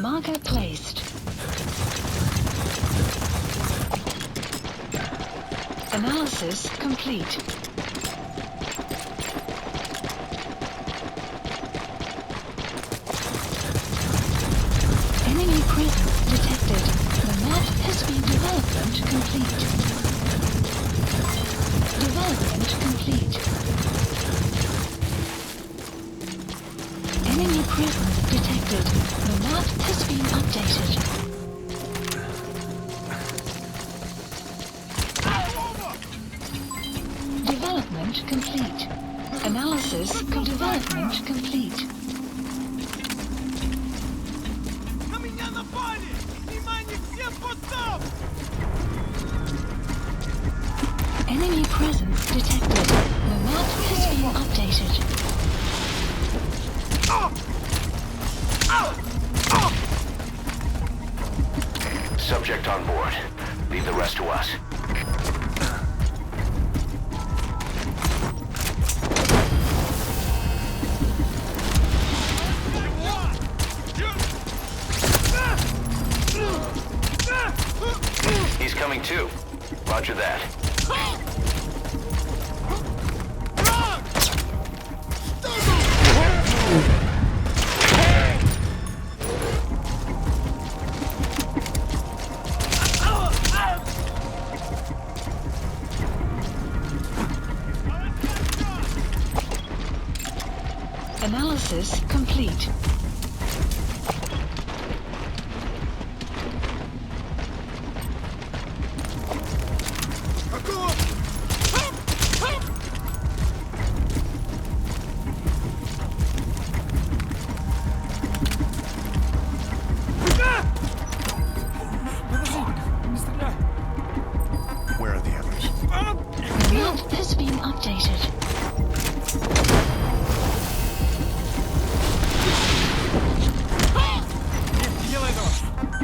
Marker placed. Analysis complete. Enemy presence detected. The map has been development complete. Development complete. Enemy presence detected. The map has been updated. Development complete. Analysis development complete. На меня напали! Внимание всем постам! Enemy presence detected. The map has been updated. Subject on board. Leave the rest to us. He's coming too. Roger that. Analysis complete. Where are the others? The map has been updated.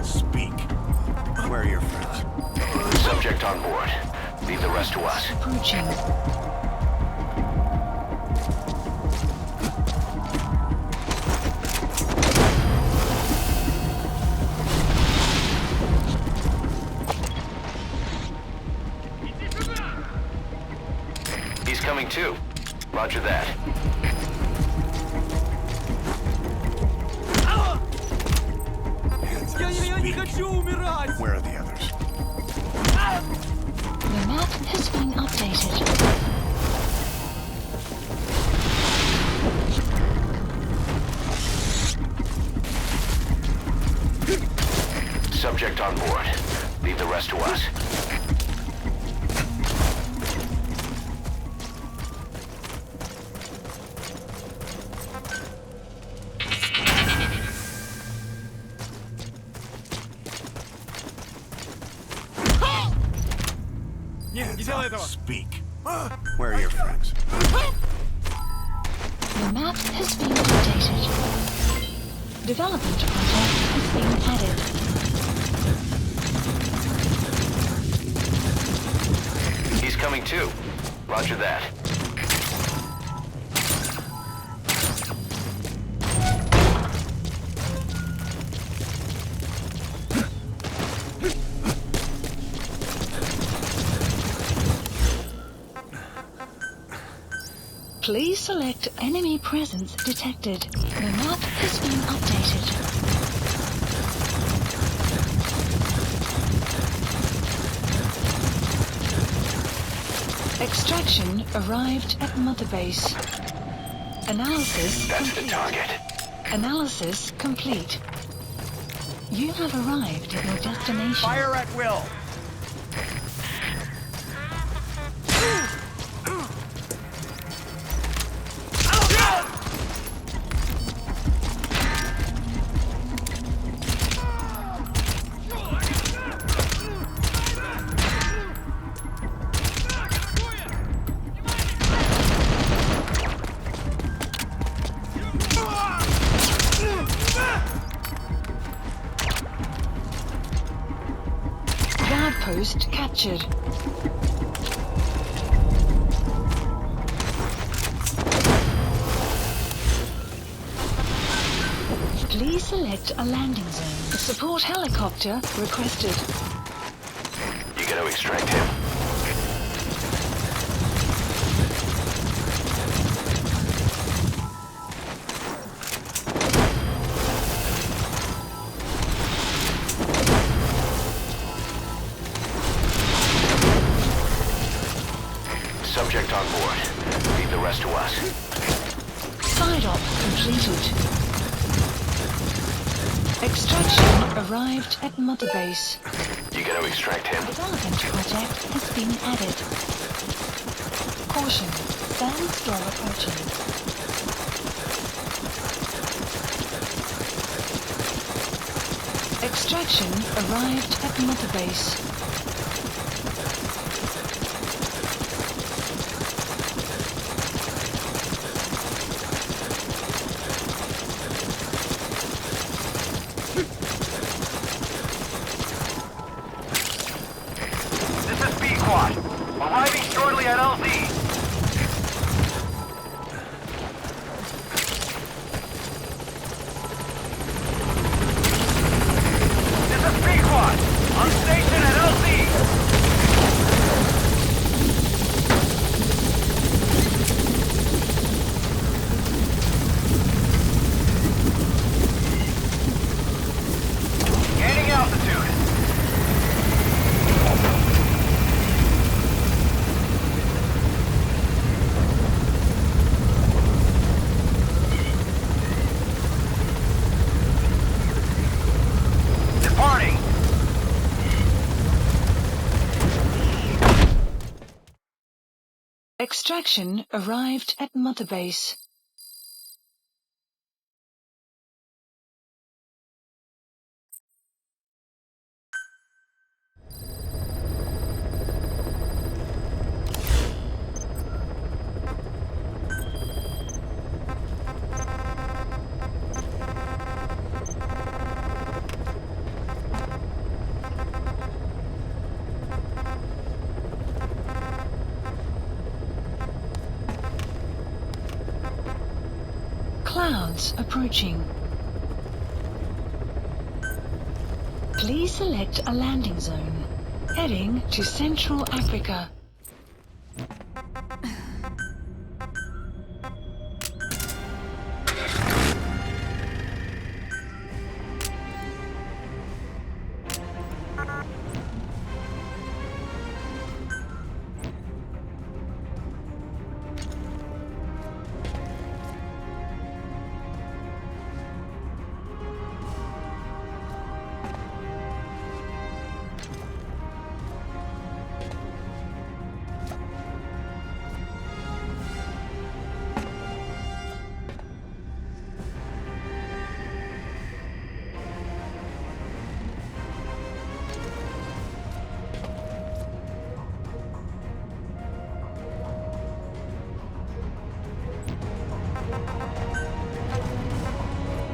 Speak. Where are your friends? Subject on board. Leave the rest to us. Approaching. He's coming too. Roger that. Where are the others? The map has been updated. Subject on board. Leave the rest to us. Speak. Where are your friends? The map has been updated. Development project has been added. He's coming too. Roger that. Please select enemy presence detected. The map has been updated. Extraction arrived at Mother Base. Analysis That's the complete. target. Analysis complete. You have arrived at your destination. Fire at will. Guard post captured. Please select a landing zone. A support helicopter requested. You gotta extract him. Subject on board. Leave the rest to us. Side op completed. Extraction arrived at Mother Base. You gotta extract him. Development project has been added. Caution, sandstorm approaching. Extraction arrived at Mother Base. Extraction arrived at Mother Base. Clouds approaching. Please select a landing zone. Heading to Central Africa.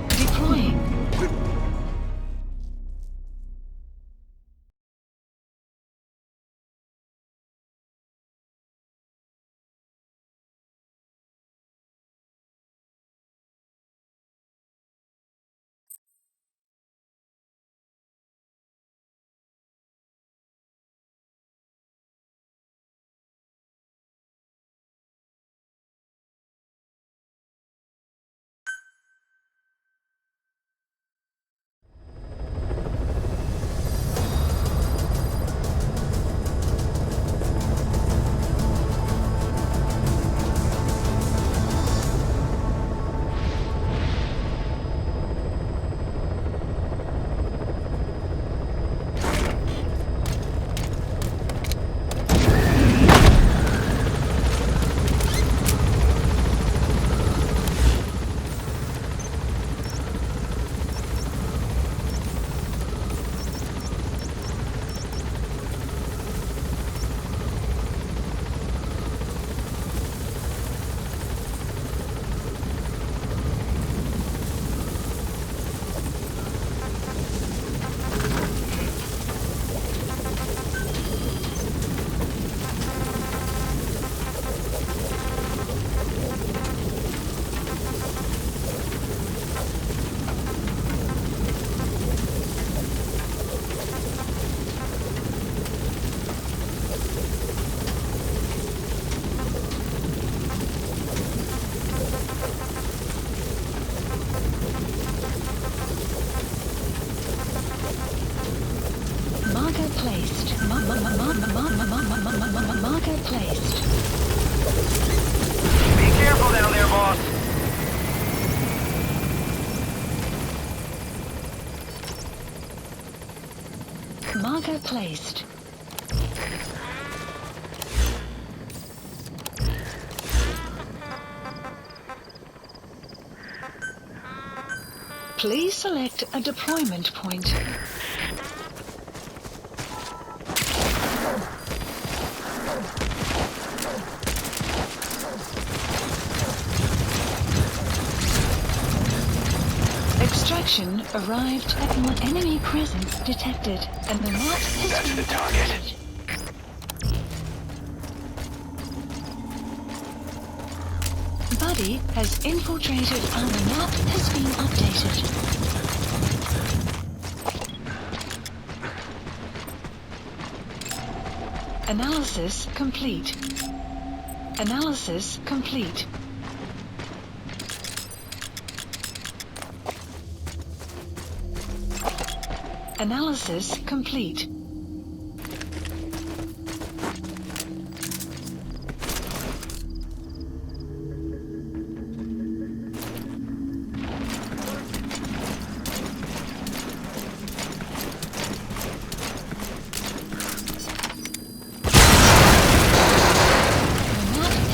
Deploying. Marker placed. Marker placed. Be careful down there, boss. Marker placed. Please select a deployment point. Extraction arrived at my enemy presence detected, and the map has That's been the target. Buddy has infiltrated and the map has been updated. Analysis complete. Analysis complete. Analysis complete. The map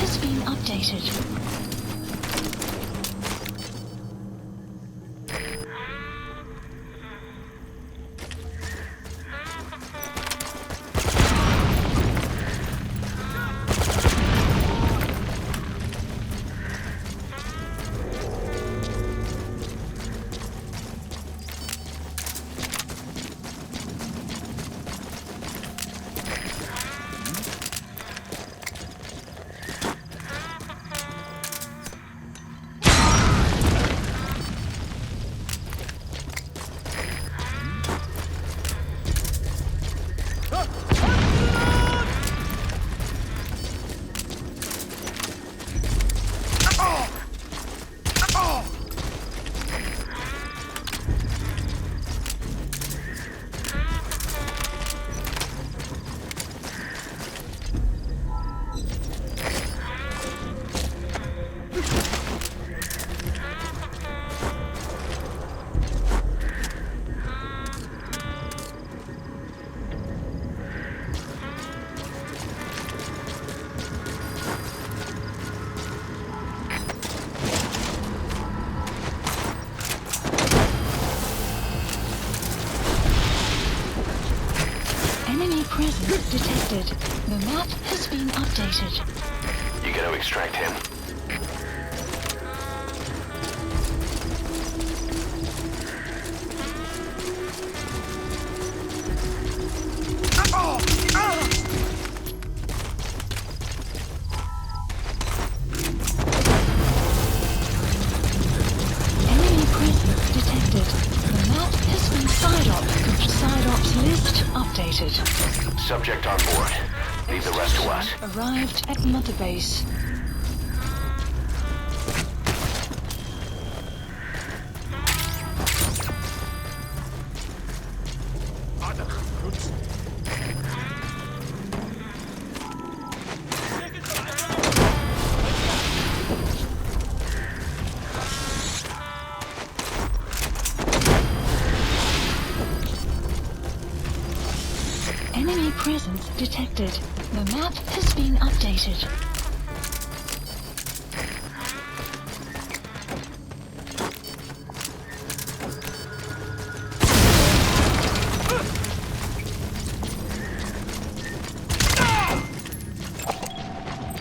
Enemy presence detected. The map has been updated. You gonna extract him? Enemy presence detected. The map has been side ops list updated. Subject on board. Leave the rest to us. Arrived at Mother Base. Enemy presence detected. The map has been updated.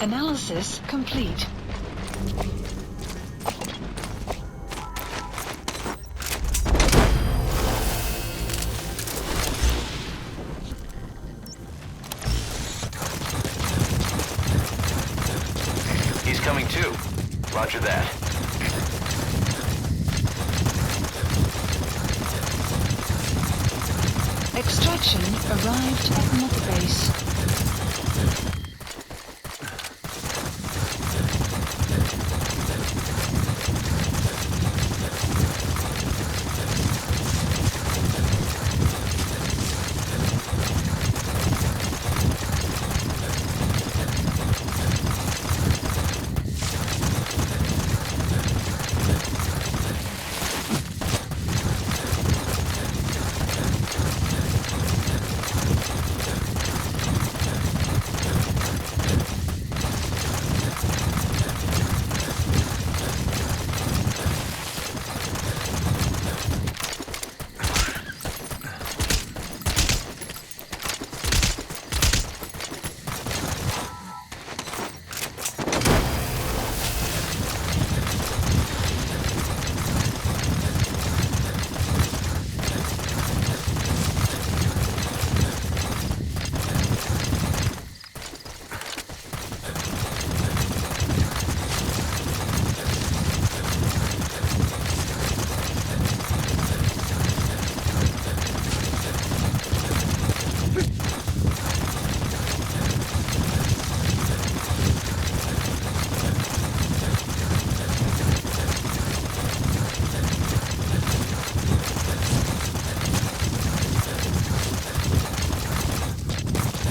Analysis complete. He's coming too. Roger that. Extraction arrived at Mother Base.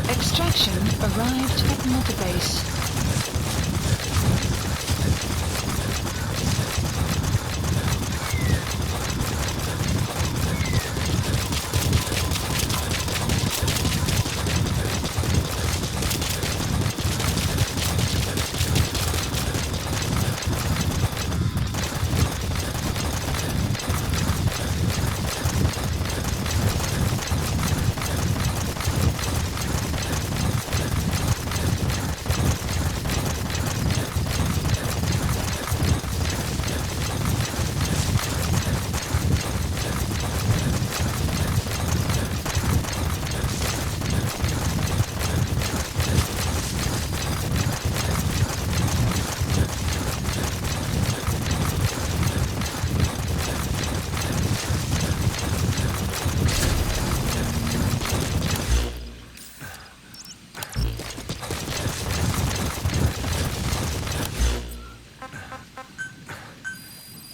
Extraction arrived at Mother Base.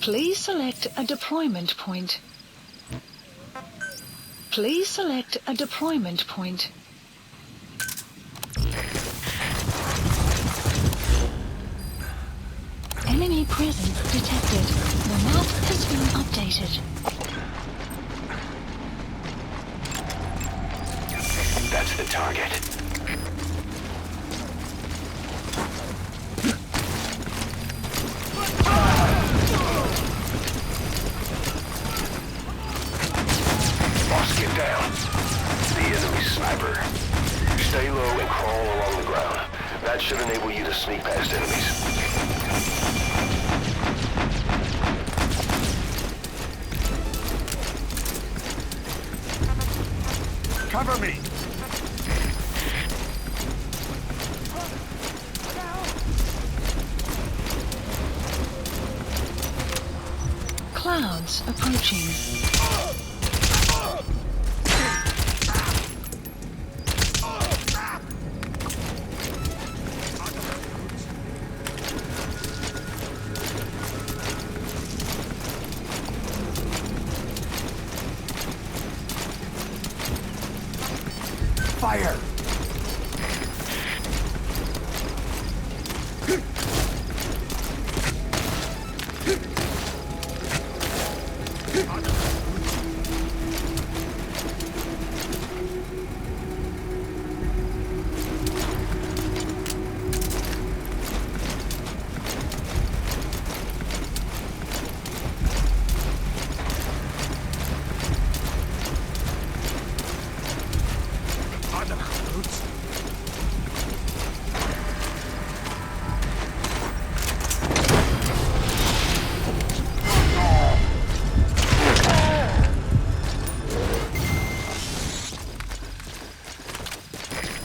Please select a deployment point. Please select a deployment point. Enemy presence detected. The map has been updated. That's the target. Boss, get down. The enemy's sniper. Stay low and crawl along the ground. That should enable you to sneak past enemies. Cover me! Clouds approaching. Fire!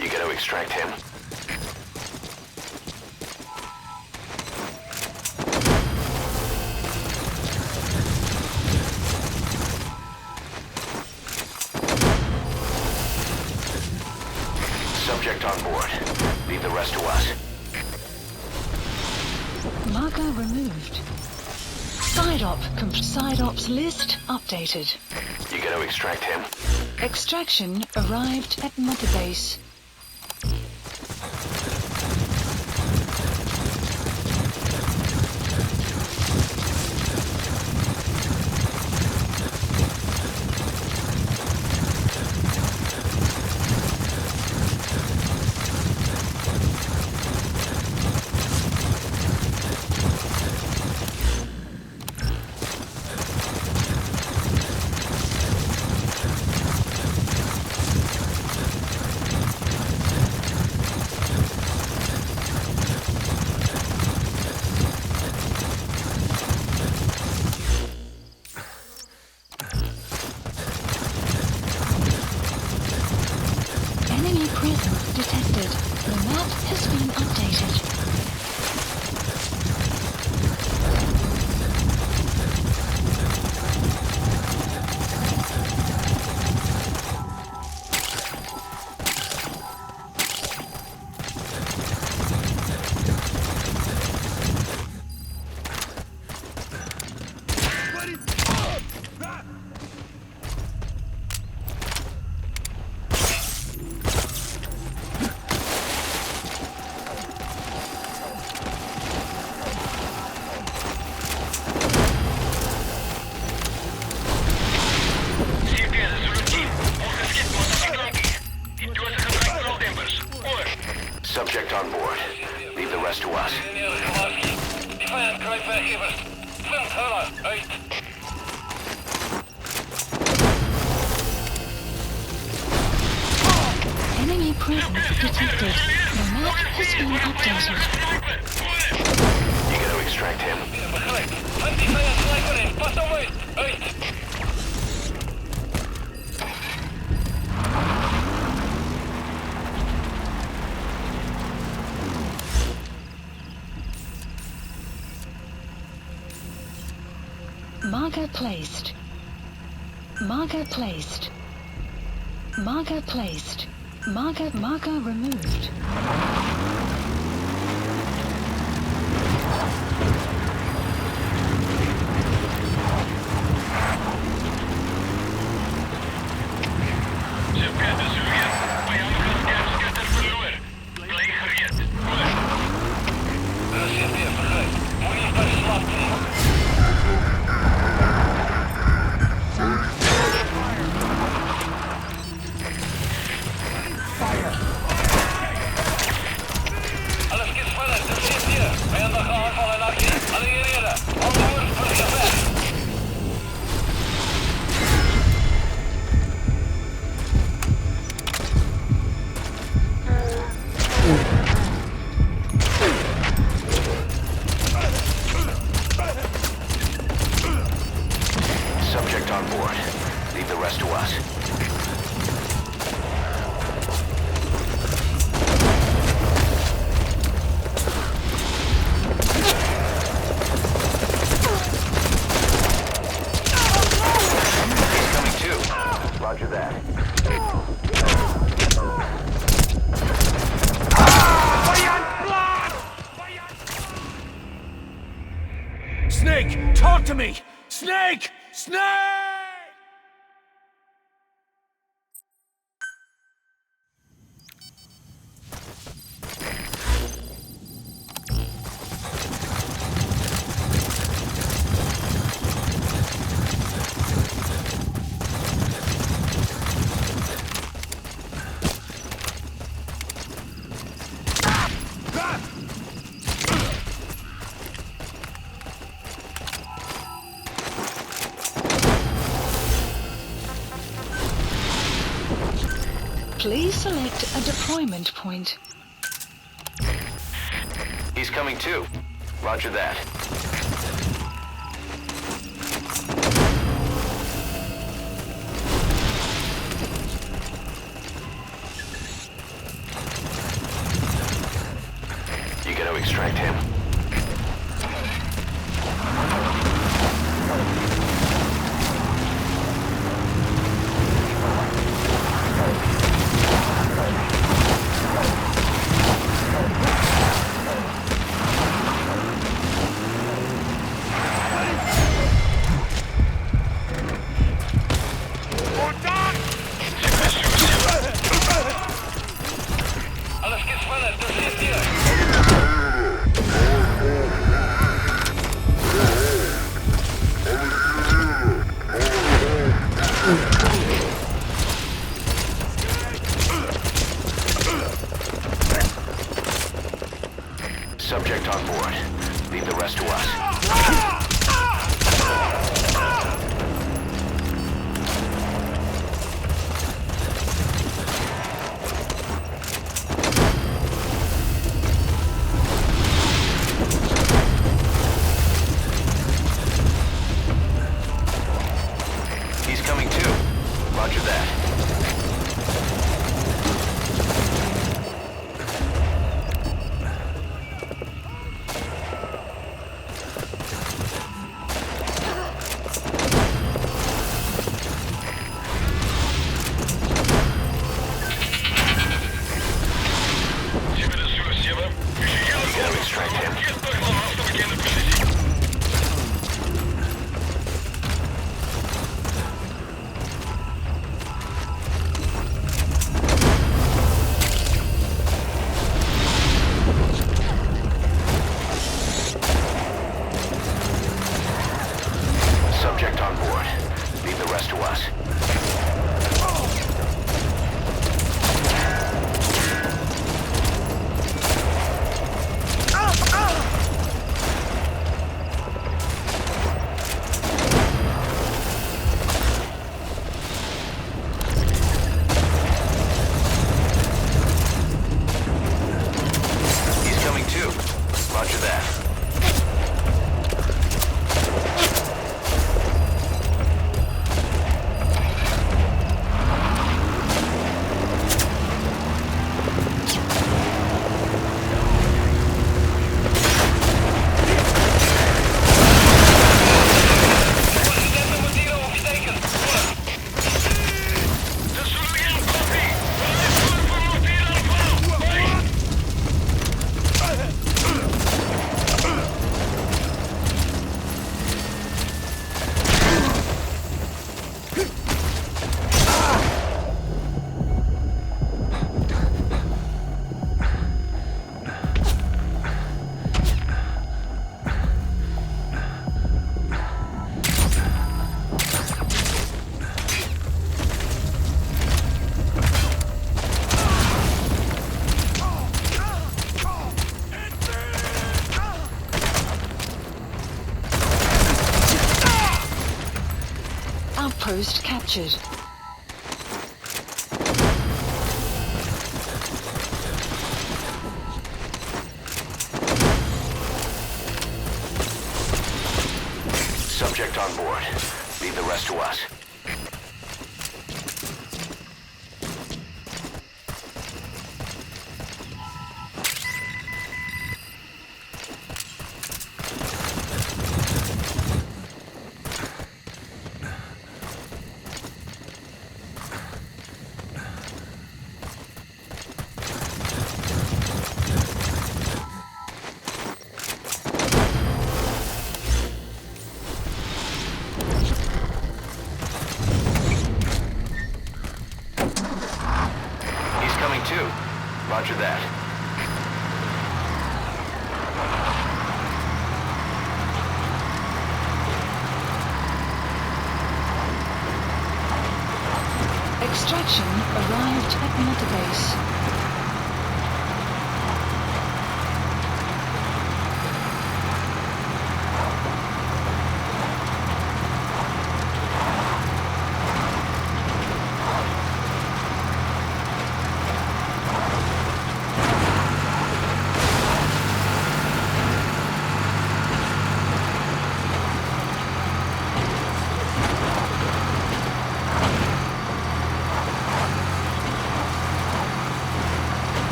You gotta extract him. Subject on board. Leave the rest to us. Marker removed. Side ops list updated. You gotta extract him. Extraction arrived at Mother Base. Enemy presence detected. The map has been updated. Subject on board. Leave the rest to us. Enemy presence detected. The map has been updated. You gotta extract him. Marker placed. Marker placed. Marker placed. Marker removed. Alles geht weiter, das steht hier. Wer noch anfallen us. He's coming too. Roger that. Snake, talk to me! Snake! Snake! Please select a deployment point. He's coming too. Roger that. You gotta extract him. Alles gespannt, das ist hier. Subject on board. Leave the rest to us. He's coming too. Roger that. Gotta extract him. Subject on board. Leave the rest to us. He's coming too. Roger that. Outpost captured. Subject on board. Leave the rest to us. you. Roger that. Extraction arrived at Mother Base.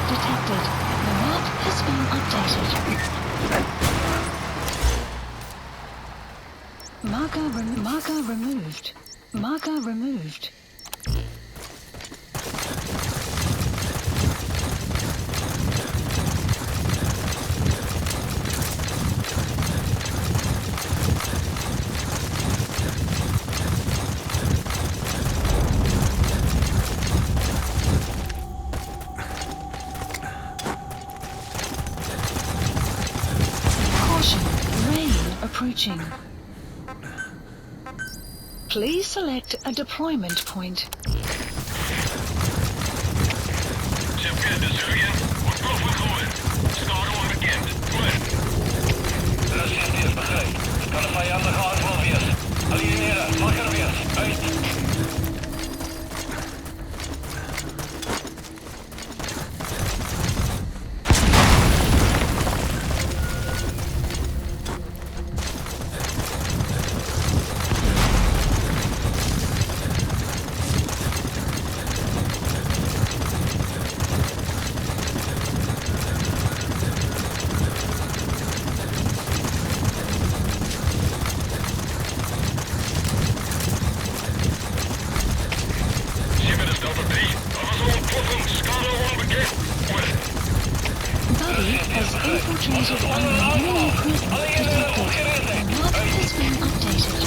Detected. The map has been updated. Marker removed. Marker removed. Approaching. Please select a deployment point. Все в пятый, Сергей. Успел выходит. Скоро bekend. Goed. Dat is het begrijp. Kan een vijandige aanval wees. Alieneren, wakker wees. Uit. Infiltrated an enemy prison detected. The map has been updated.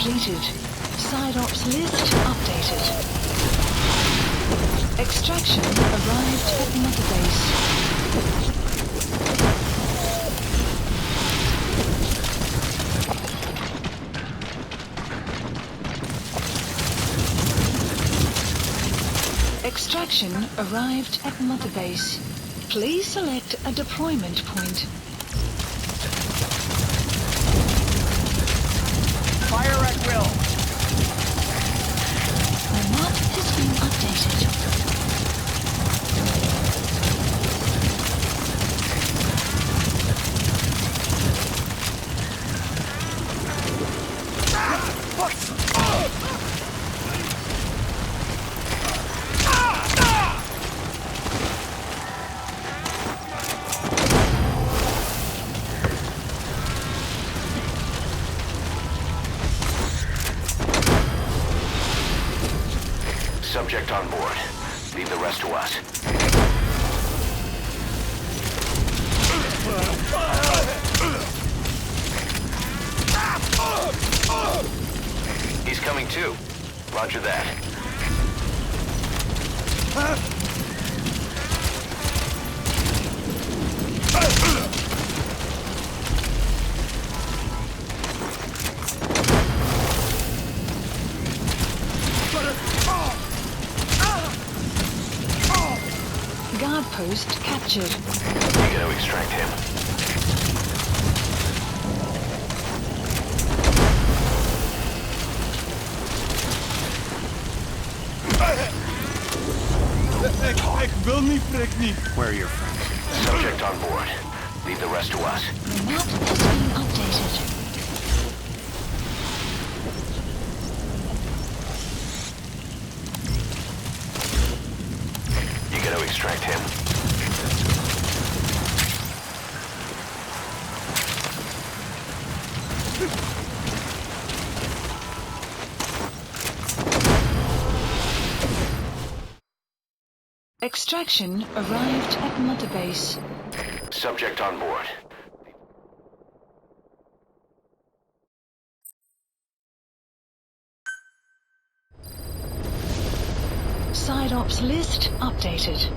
completed. Side ops list updated. Extraction arrived at Mother Base. Extraction arrived at Mother Base. Please select a deployment point. Fire at will. The map has been updated. Subject on board. Leave the rest to us. He's coming too. Roger that. Guard post captured. You gotta extract him. Ik wil niet, prik niet. Where are your friends? Subject on board. Leave the rest to us. The map has been updated. You gotta extract him. Extraction arrived at Mother Base. Subject on board. Side ops list updated.